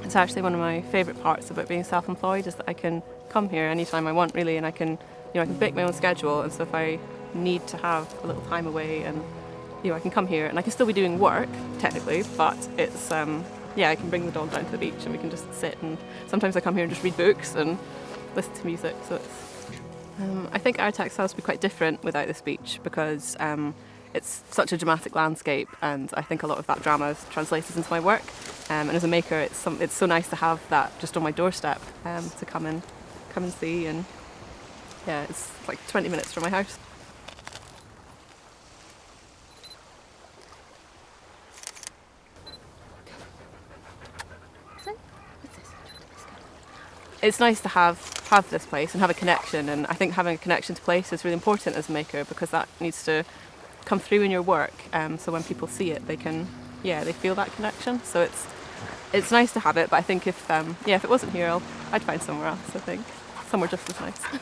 [SPEAKER 1] It's actually one of my favourite parts about being self-employed is that I can come here anytime I want really, and I can make my own schedule. And so if I need to have a little time away, and I can come here and I can still be doing work technically, but it's I can bring the dog down to the beach and we can just sit, and sometimes I come here and just read books and listen to music. So it's I think our textiles would be quite different without this beach because it's such a dramatic landscape, and I think a lot of that drama is translated into my work. And as a maker, it's so nice to have that just on my doorstep to come and see. And yeah, it's like 20 minutes from my house. It's nice to have this place and have a connection, and I think having a connection to place is really important as a maker because that needs to come through in your work. So when people see it, they feel that connection. So it's nice to have it, but I think if it wasn't here, I'd find somewhere else. I think somewhere just as nice. I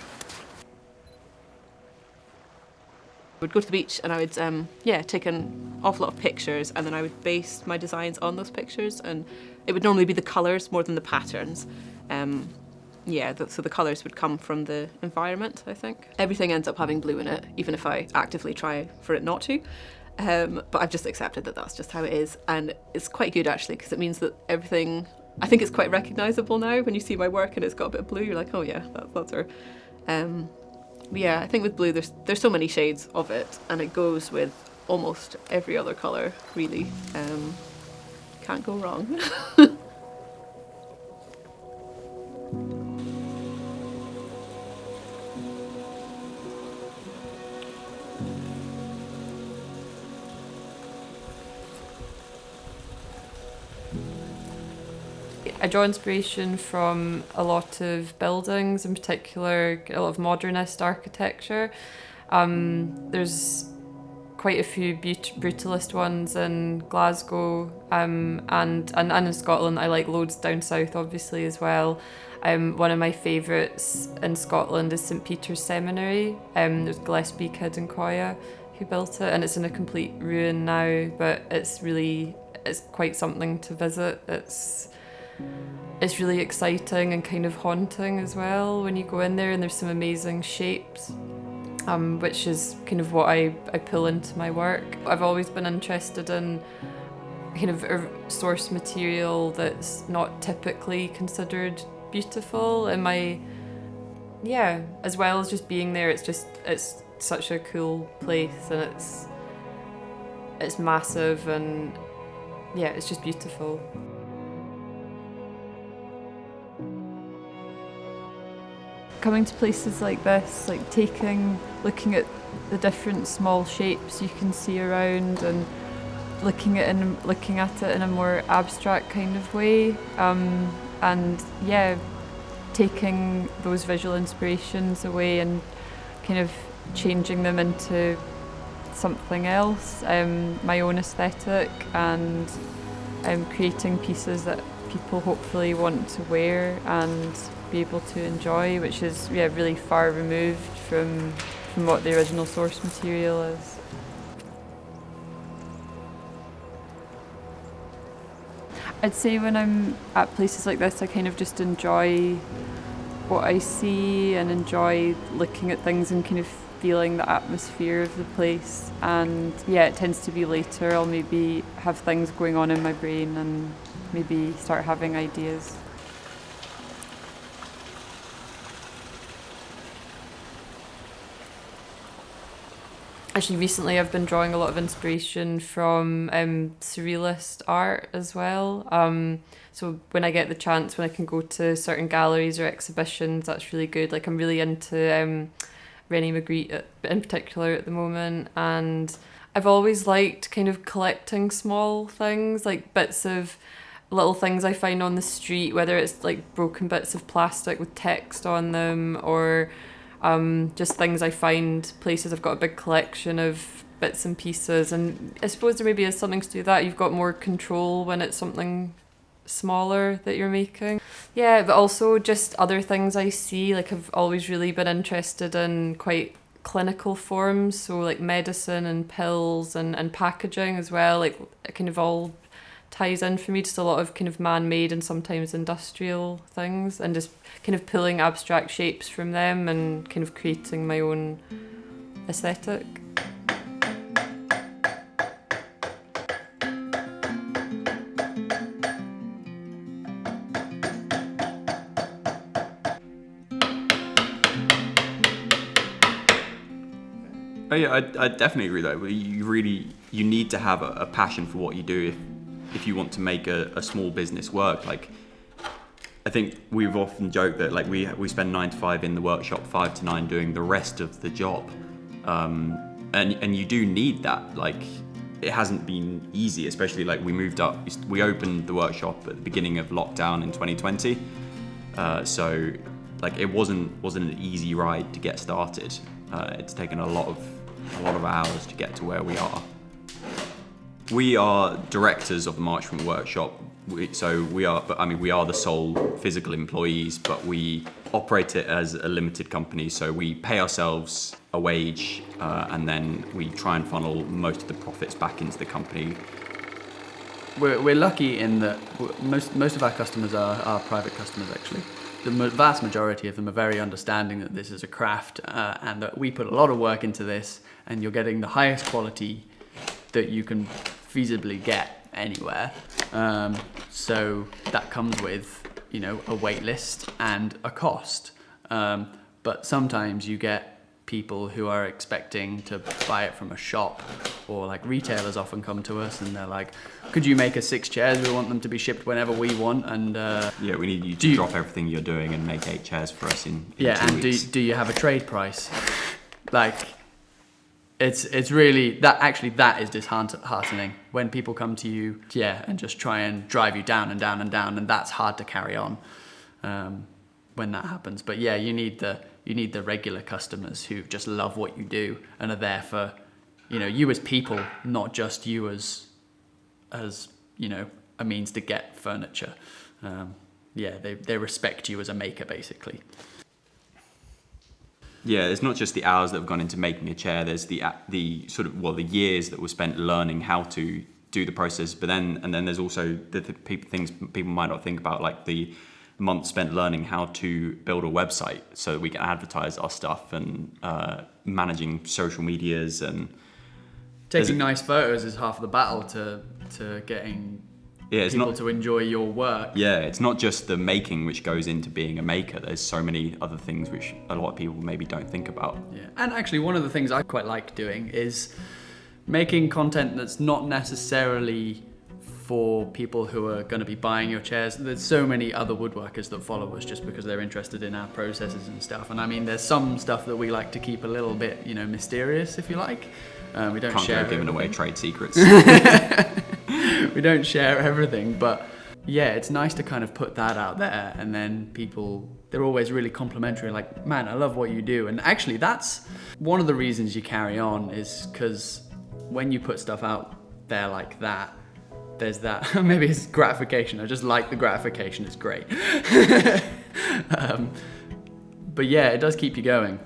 [SPEAKER 1] would go to the beach and I would take an awful lot of pictures, and then I would base my designs on those pictures, and it would normally be the colours more than the patterns. So the colours would come from the environment, I think. Everything ends up having blue in it, even if I actively try for it not to. But I've just accepted that that's just how it is. And it's quite good, actually, because it means that everything... I think it's quite recognisable now. When you see my work and it's got a bit of blue, you're like, oh yeah, that's her. I think with blue, there's so many shades of it, and it goes with almost every other colour, really. Can't go wrong.
[SPEAKER 4] I draw inspiration from a lot of buildings, in particular a lot of modernist architecture. There's quite a few brutalist ones in Glasgow and in Scotland. I like loads down south obviously as well. One of my favourites in Scotland is St Peter's Seminary. There's Gillespie Kid and Coya who built it, and it's in a complete ruin now, but it's quite something to visit. It's really exciting and kind of haunting as well when you go in there, and there's some amazing shapes, which is kind of what I pull into my work. I've always been interested in kind of a source material that's not typically considered beautiful, and as well as just being there, it's such a cool place, and it's massive, and it's just beautiful. Coming to places like this, like looking at the different small shapes you can see around, and looking at it in a more abstract kind of way, and taking those visual inspirations away and kind of changing them into something else, my own aesthetic, and creating pieces that people hopefully want to wear and be able to enjoy, which is really far removed from what the original source material is. I'd say when I'm at places like this, I kind of just enjoy what I see and enjoy looking at things and kind of feeling the atmosphere of the place. And it tends to be later I'll maybe have things going on in my brain and maybe start having ideas. Actually, recently I've been drawing a lot of inspiration from surrealist art as well. So when I get the chance, when I can go to certain galleries or exhibitions, that's really good. Like, I'm really into René Magritte in particular at the moment, and I've always liked kind of collecting small things, like bits of little things I find on the street, whether it's like broken bits of plastic with text on them, or just things I find, places I've got a big collection of bits and pieces, and I suppose there maybe is something to do with that. You've got more control when it's something smaller that you're making. Yeah, but also just other things I see, like I've always really been interested in quite clinical forms, so like medicine and pills and packaging as well, like it kind of all ties in for me, just a lot of kind of man-made and sometimes industrial things, and just kind of pulling abstract shapes from them and kind of creating my own aesthetic.
[SPEAKER 2] Oh yeah, I definitely agree though. You need to have a passion for what you do if you want to make a small business work. Like, I think we've often joked that like we spend 9 to 5 in the workshop, 5 to 9 doing the rest of the job, and you do need that. Like, it hasn't been easy, especially like we opened the workshop at the beginning of lockdown in 2020, so like it wasn't an easy ride to get started. It's taken a lot of hours to get to where we are. We are directors of the Marchment Workshop, we are the sole physical employees, but we operate it as a limited company, so we pay ourselves a wage, and then we try and funnel most of the profits back into the company.
[SPEAKER 3] We're lucky in that most of our customers are private customers, actually. The vast majority of them are very understanding that this is a craft, and that we put a lot of work into this, and you're getting the highest quality that you can feasibly get anywhere. So that comes with, a wait list and a cost. But sometimes you get people who are expecting to buy it from a shop, or like retailers often come to us and they're like, could you make us 6 chairs? We want them to be shipped whenever we want. And
[SPEAKER 2] yeah, we need you to drop everything you're doing and make 8 chairs for us in 2 weeks.
[SPEAKER 3] Do you have a trade price? Like, it's really that is disheartening when people come to you, and just try and drive you down and down and down, and that's hard to carry on when that happens. But yeah, you need the regular customers who just love what you do and are there for, you as people, not just you as a means to get furniture. They respect you as a maker, basically.
[SPEAKER 2] Yeah, it's not just the hours that have gone into making a chair. There's the years that were spent learning how to do the process. But then there's also things people might not think about, like the months spent learning how to build a website so that we can advertise our stuff, and managing social medias, and
[SPEAKER 3] taking nice photos is half the battle to getting people to enjoy your work.
[SPEAKER 2] Yeah, it's not just the making which goes into being a maker. There's so many other things which a lot of people maybe don't think about.
[SPEAKER 3] Yeah, and actually one of the things I quite like doing is making content that's not necessarily for people who are going to be buying your chairs. There's so many other woodworkers that follow us just because they're interested in our processes and stuff. And I mean, there's some stuff that we like to keep a little bit, mysterious, if you like. We don't share
[SPEAKER 2] giving away trade secrets.
[SPEAKER 3] We don't share everything, but yeah, it's nice to kind of put that out there, and then people, they're always really complimentary, like, man, I love what you do. And actually that's one of the reasons you carry on, is because when you put stuff out there like that, there's that, maybe it's gratification, I just like the gratification, it's great. But yeah, it does keep you going.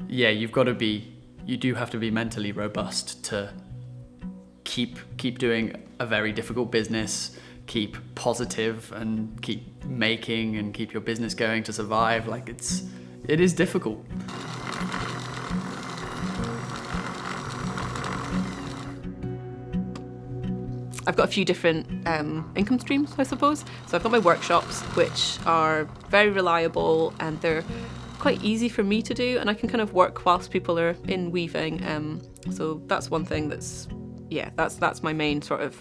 [SPEAKER 3] You do have to be mentally robust to keep doing a very difficult business, keep positive and keep making and keep your business going to survive. Like, it is difficult.
[SPEAKER 1] I've got a few different income streams, I suppose. So I've got my workshops, which are very reliable, and they're quite easy for me to do, and I can kind of work whilst people are in weaving. So that's one thing that's my main sort of,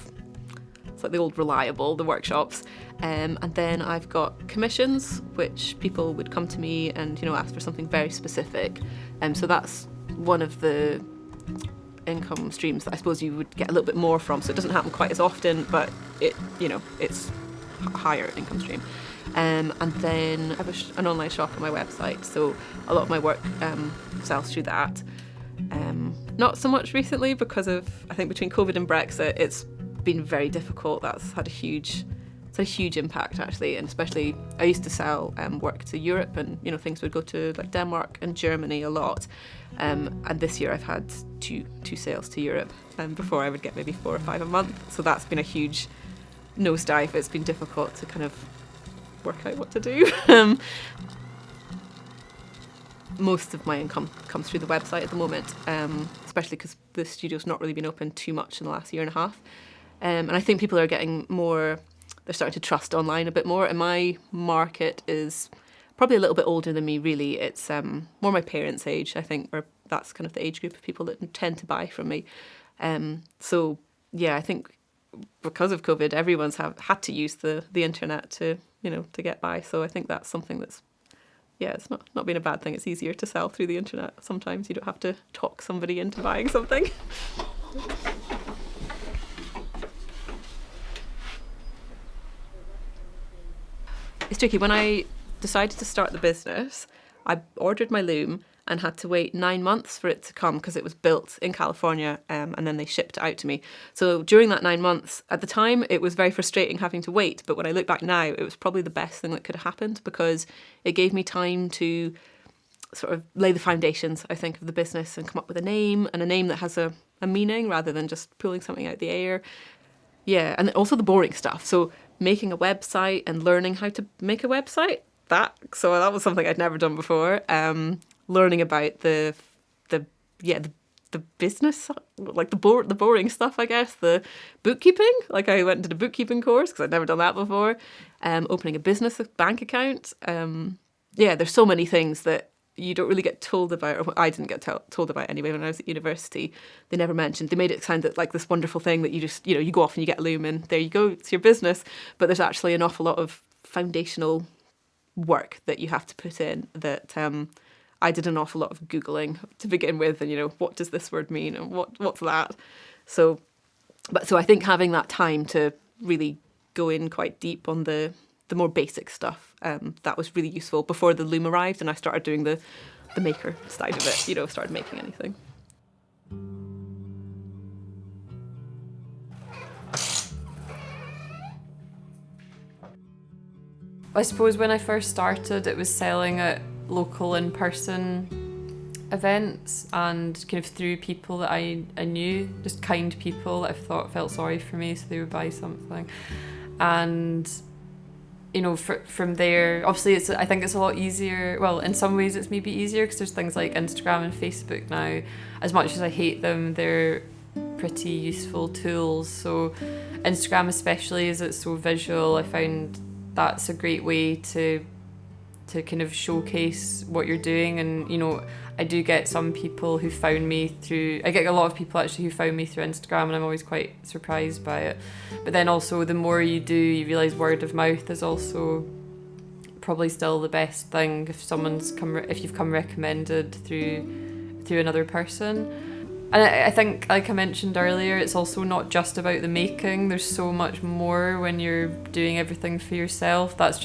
[SPEAKER 1] it's like the old reliable, the workshops. And then I've got commissions, which people would come to me and, ask for something very specific. So that's one of the income streams that I suppose you would get a little bit more from. So it doesn't happen quite as often, but it's a higher income stream. And then I have an online shop on my website, so a lot of my work sells through that. Not so much recently because of, I think between COVID and Brexit, it's been very difficult. That's had a huge impact actually, and especially I used to sell work to Europe, and things would go to like Denmark and Germany a lot. And this year I've had two sales to Europe, and before I would get maybe 4 or 5 a month. So that's been a huge nosedive. It's been difficult to kind of work out what to do. Most of my income comes through the website at the moment, especially because the studio's not really been open too much in the last year and a half. And I think people are getting more, they're starting to trust online a bit more. And my market is probably a little bit older than me, really. It's more my parents' age, I think, or that's kind of the age group of people that tend to buy from me. So, yeah, I think because of COVID, everyone's had to use the internet to get by. So I think that's something that's, yeah, it's not been a bad thing. It's easier to sell through the internet. Sometimes you don't have to talk somebody into buying something. It's tricky. When I decided to start the business, I ordered my loom and had to wait 9 months for it to come because it was built in California, and then they shipped it out to me. So during that 9 months, at the time, it was very frustrating having to wait. But when I look back now, it was probably the best thing that could have happened because it gave me time to sort of lay the foundations, I think, of the business and come up with a name that has a meaning rather than just pulling something out the air. Yeah, and also the boring stuff. So making a website and learning how to make a website, that was something I'd never done before. Learning about the business, like the boring stuff, I guess, the bookkeeping. Like I went and did a bookkeeping course because I'd never done that before. Opening a business bank account. There's so many things that you don't really get told about, or I didn't get told about anyway when I was at university. They never mentioned. They made it sound like this wonderful thing that you just, you go off and you get a loom and there you go, it's your business. But there's actually an awful lot of foundational work that you have to put in that I did an awful lot of Googling to begin with, and what does this word mean and what's that? So I think having that time to really go in quite deep on the more basic stuff, that was really useful before the loom arrived and I started doing the maker side of it, started making anything.
[SPEAKER 4] I suppose when I first started, it was selling at local in-person events and kind of through people that I knew, just kind people that I thought felt sorry for me, so they would buy something. And from there, obviously I think it's a lot easier. Well, in some ways it's maybe easier because there's things like Instagram and Facebook now. As much as I hate them, they're pretty useful tools. So Instagram especially, as it's so visual, I found that's a great way to kind of showcase what you're doing. And I do get some people who found me through, I get a lot of people actually who found me through Instagram, and I'm always quite surprised by it. But then also the more you do, you realise word of mouth is also probably still the best thing if you've come recommended through another person. And I think, like I mentioned earlier, it's also not just about the making. There's so much more when you're doing everything for yourself. That's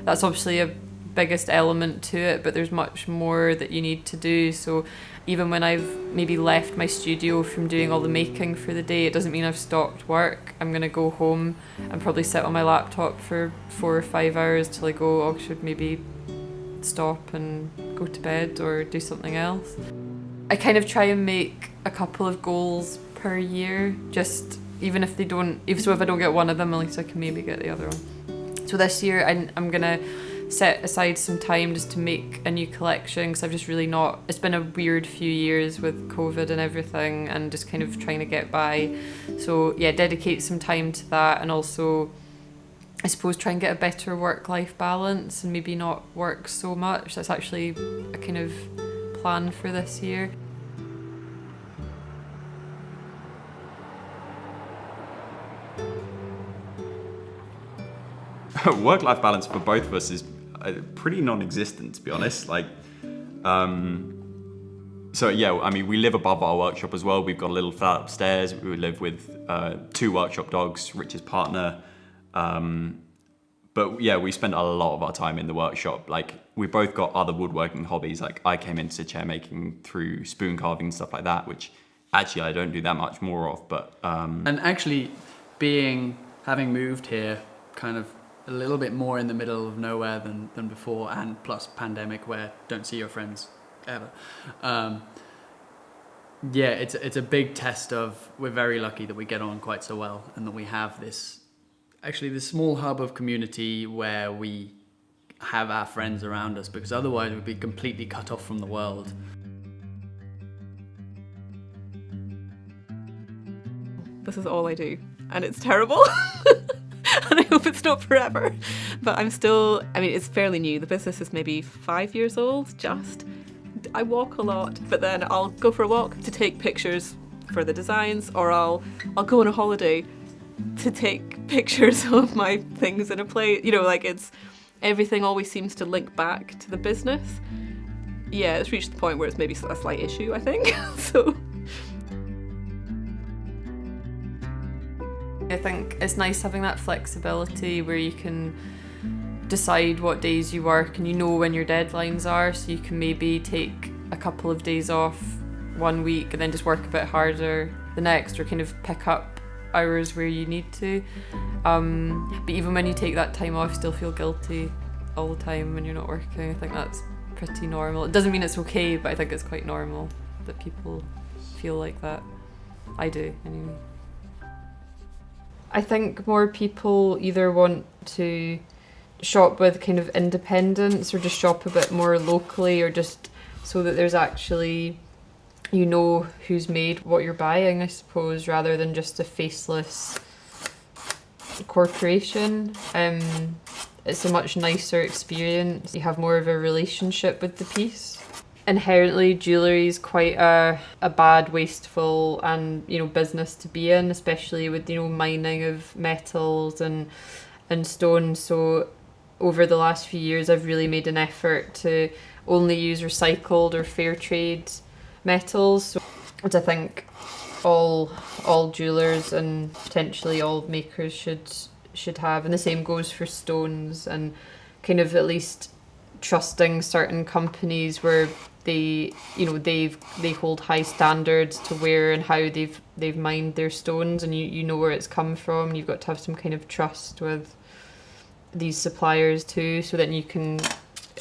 [SPEAKER 4] obviously a biggest element to it, but there's much more that you need to do. So even when I've maybe left my studio from doing all the making for the day, it doesn't mean I've stopped work. I'm going to go home and probably sit on my laptop for 4 or 5 hours till I go, I should maybe stop and go to bed or do something else. I kind of try and make a couple of goals per year, just even if I don't get one of them, at least I can maybe get the other one. So this year I'm going to set aside some time just to make a new collection, because I've just really not, it's been a weird few years with COVID and everything and just kind of trying to get by. So yeah, dedicate some time to that, and also I suppose try and get a better work-life balance and maybe not work so much. That's actually a kind of plan for this year.
[SPEAKER 2] Work-life balance for both of us is pretty non-existent, to be honest. So yeah, I mean, we live above our workshop as well. We've got a little flat upstairs. We live with 2 workshop dogs, Rich's partner. But yeah, we spent a lot of our time in the workshop. Like, we both got other woodworking hobbies. Like, I came into chair making through spoon carving and stuff like that, which actually I don't do that much more of. But
[SPEAKER 3] And actually, having moved here, kind of a little bit more in the middle of nowhere than before, and plus pandemic, where don't see your friends ever. Yeah, it's a big test of, we're very lucky that we get on quite so well, and that we have this small hub of community where we have our friends around us, because otherwise we'd be completely cut off from the world.
[SPEAKER 1] This is all I do, and it's terrible. And I hope it's not forever. But it's fairly new. The business is maybe 5 years old, just. I walk a lot, but then I'll go for a walk to take pictures for the designs, or I'll go on a holiday to take pictures of my things in a place. It's everything always seems to link back to the business. Yeah, it's reached the point where it's maybe a slight issue, I think. So
[SPEAKER 4] I think it's nice having that flexibility where you can decide what days you work and you know when your deadlines are, so you can maybe take a couple of days off one week and then just work a bit harder the next, or kind of pick up hours where you need to. But even when you take that time off, you still feel guilty all the time when you're not working. I think that's pretty normal. It doesn't mean it's okay, but I think it's quite normal that people feel like that. I do, anyway. I think more people either want to shop with kind of independence, or just shop a bit more locally, or just so that there's actually, who's made what you're buying, I suppose, rather than just a faceless corporation. It's a much nicer experience. You have more of a relationship with the piece. Inherently, jewellery is quite a bad, wasteful and business to be in, especially with mining of metals and stones. So over the last few years, I've really made an effort to only use recycled or fair trade metals, which I think all jewellers and potentially all makers should have. And the same goes for stones, and kind of at least trusting certain companies where they hold high standards to where and how they've mined their stones, and you know where it's come from. You've got to have some kind of trust with these suppliers too, so that you can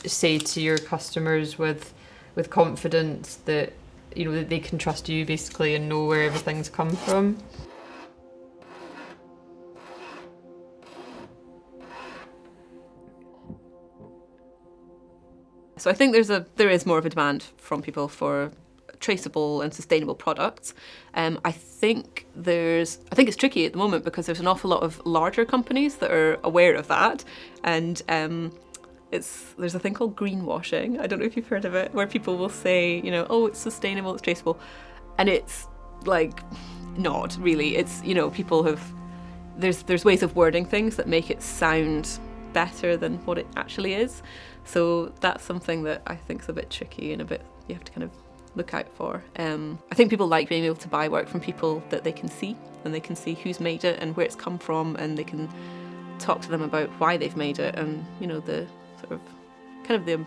[SPEAKER 4] say to your customers with confidence that that they can trust you, basically, and know where everything's come from.
[SPEAKER 1] So I think there is more of a demand from people for traceable and sustainable products. I think it's tricky at the moment because there's an awful lot of larger companies that are aware of that, and there's a thing called greenwashing. I don't know if you've heard of it, where people will say, oh, it's sustainable, it's traceable, and it's like not really. It's people there's ways of wording things that make it sound better than what it actually is. So that's something that I think is a bit tricky and you have to kind of look out for. I think people like being able to buy work from people that they can see, and they can see who's made it and where it's come from, and they can talk to them about why they've made it, and the sort of kind of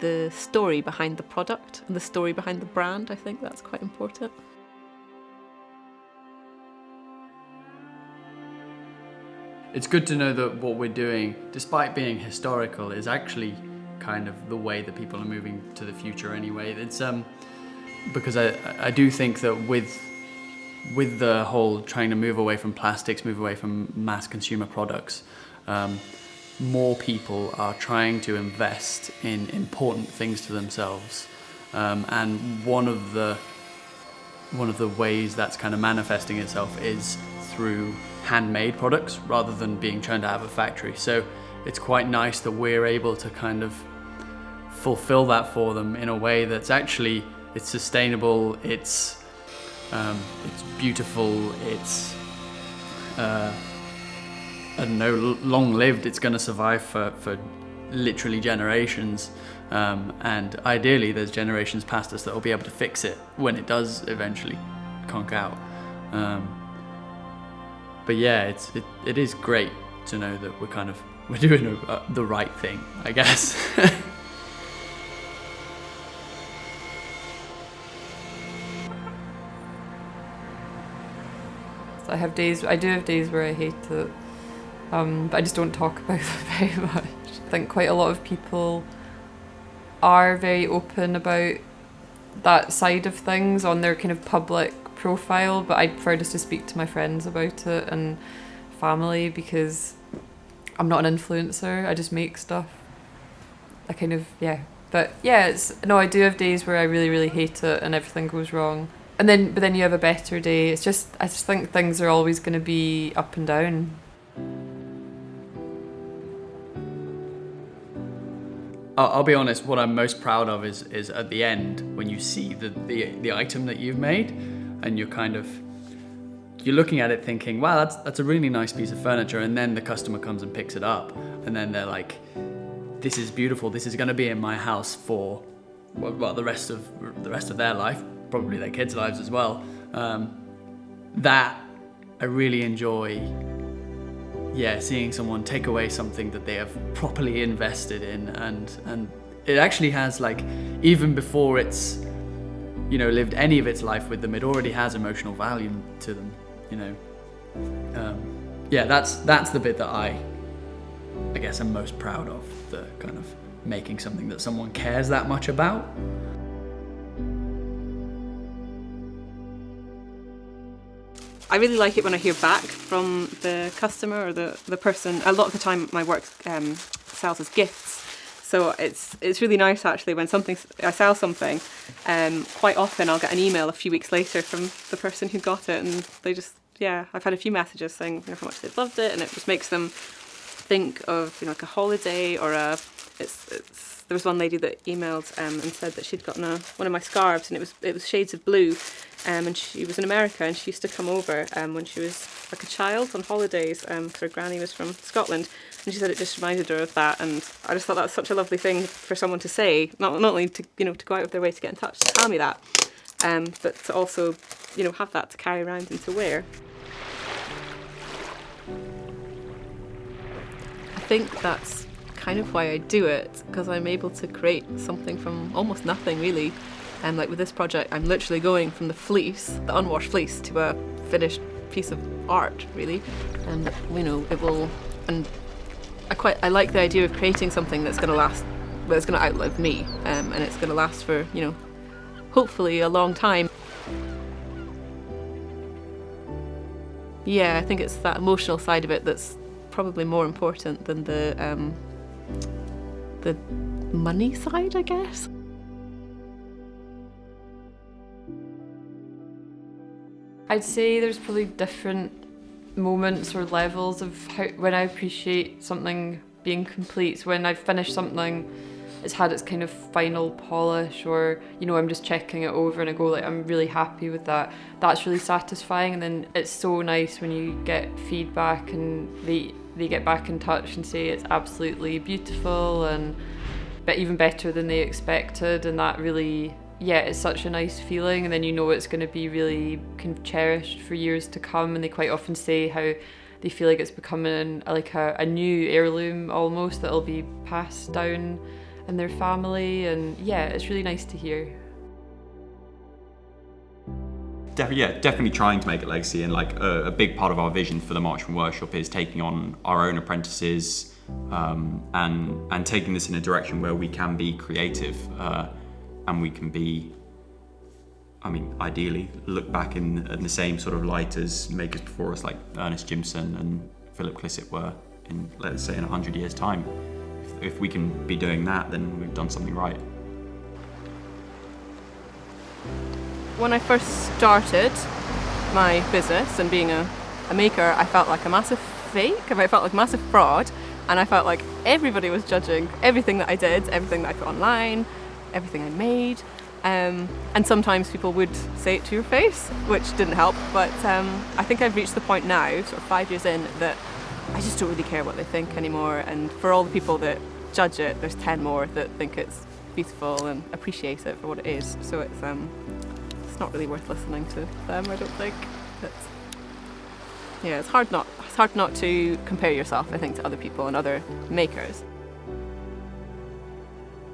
[SPEAKER 1] the story behind the product and the story behind the brand. I think that's quite important.
[SPEAKER 3] It's good to know that what we're doing, despite being historical, is actually kind of the way that people are moving to the future anyway. It's because I do think that with the whole trying to move away from plastics, move away from mass consumer products, more people are trying to invest in important things to themselves, and one of the ways that's kind of manifesting itself is through handmade products rather than being turned out of a factory. So it's quite nice that we're able to kind of fulfill that for them in a way that's actually, it's sustainable, it's beautiful, it's I don't know, long lived. It's going to survive for literally generations, and ideally there's generations past us that will be able to fix it when it does eventually conk out. But yeah, it is great. to know that we're doing the right thing, I guess.
[SPEAKER 4] I do have days where I hate it, but I just don't talk about it very much. I think quite a lot of people are very open about that side of things on their kind of public profile, but I prefer just to speak to my friends about it and family, because I'm not an influencer, I just make stuff. I kind of, yeah. But yeah, I do have days where I really, really hate it and everything goes wrong. But then you have a better day. I just think things are always going to be up and down.
[SPEAKER 3] I'll be honest, what I'm most proud of is at the end, when you see the item that you've made, and you're looking at it thinking, wow, that's a really nice piece of furniture, and then the customer comes and picks it up, and then they're like, this is beautiful, this is going to be in my house for the rest of their life, probably their kids' lives as well. That I really enjoy. Yeah, seeing someone take away something that they have properly invested in, and it actually has, like, even before it's, you know, lived any of its life with them, it already has emotional value to them, you know. Yeah, that's the bit that I guess I'm most proud of, the kind of making something that someone cares that much about.
[SPEAKER 1] I really like it when I hear back from the customer or the person. A lot of the time my work sells as gifts, so it's really nice actually when I sell something. Quite often I'll get an email a few weeks later from the person who got it, and they just, I've had a few messages saying, you know, how much they've loved it, and it just makes them think of, you know, like a holiday or there was one lady that emailed and said that she'd gotten one of my scarves, and it was shades of blue, and she was in America, and she used to come over when she was like a child on holidays, because her granny was from Scotland, and she said it just reminded her of that, and I just thought that was such a lovely thing for someone to say, not only to, you know, to go out of their way to get in touch to tell me that, but to also, you know, have that to carry around and to wear. I think that's kind of why I do it, because I'm able to create something from almost nothing really. And like with this project, I'm literally going from the unwashed fleece, to a finished piece of art really. And you know, it will, and I like the idea of creating something that's going to last, well, it's going to outlive me, and it's going to last for, you know, hopefully a long time. Yeah, I think it's that emotional side of it that's probably more important than the money side, I guess.
[SPEAKER 4] I'd say there's probably different moments or levels of when I appreciate something being complete. So when I've finished something, it's had its kind of final polish, or, you know, I'm just checking it over and I go like, I'm really happy with that. That's really satisfying. And then it's so nice when you get feedback and they get back in touch and say it's absolutely beautiful, and but even better than they expected, and that really, yeah, it's such a nice feeling. And then you know it's going to be really kind of cherished for years to come, and they quite often say how they feel like it's becoming like a new heirloom almost, that'll be passed down in their family, and yeah, it's really nice to hear.
[SPEAKER 2] Definitely trying to make a legacy, and like a big part of our vision for the Marchman Workshop is taking on our own apprentices, and taking this in a direction where we can be creative, and we can be, I mean, ideally look back in the same sort of light as makers before us, like Ernest Jimson and Philip Clisset were in, let's say, in 100 years' time. If we can be doing that, then we've done something right.
[SPEAKER 1] When I first started my business and being a maker, I felt like a massive fake. I felt like a massive fraud, and I felt like everybody was judging everything that I did, everything that I put online, everything I made. And sometimes people would say it to your face, which didn't help. But I think I've reached the point now, sort of 5 years in, that I just don't really care what they think anymore. And for all the people that judge it, there's 10 more that think it's beautiful and appreciate it for what it is. So it's not really worth listening to them, I don't think. It's hard hard not to compare yourself, I think, to other people and other makers.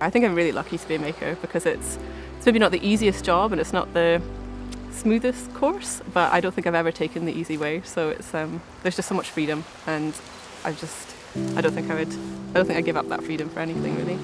[SPEAKER 1] I think I'm really lucky to be a maker because it's maybe not the easiest job and it's not the smoothest course, but I don't think I've ever taken the easy way. So it's there's just so much freedom, and I don't think I'd give up that freedom for anything really.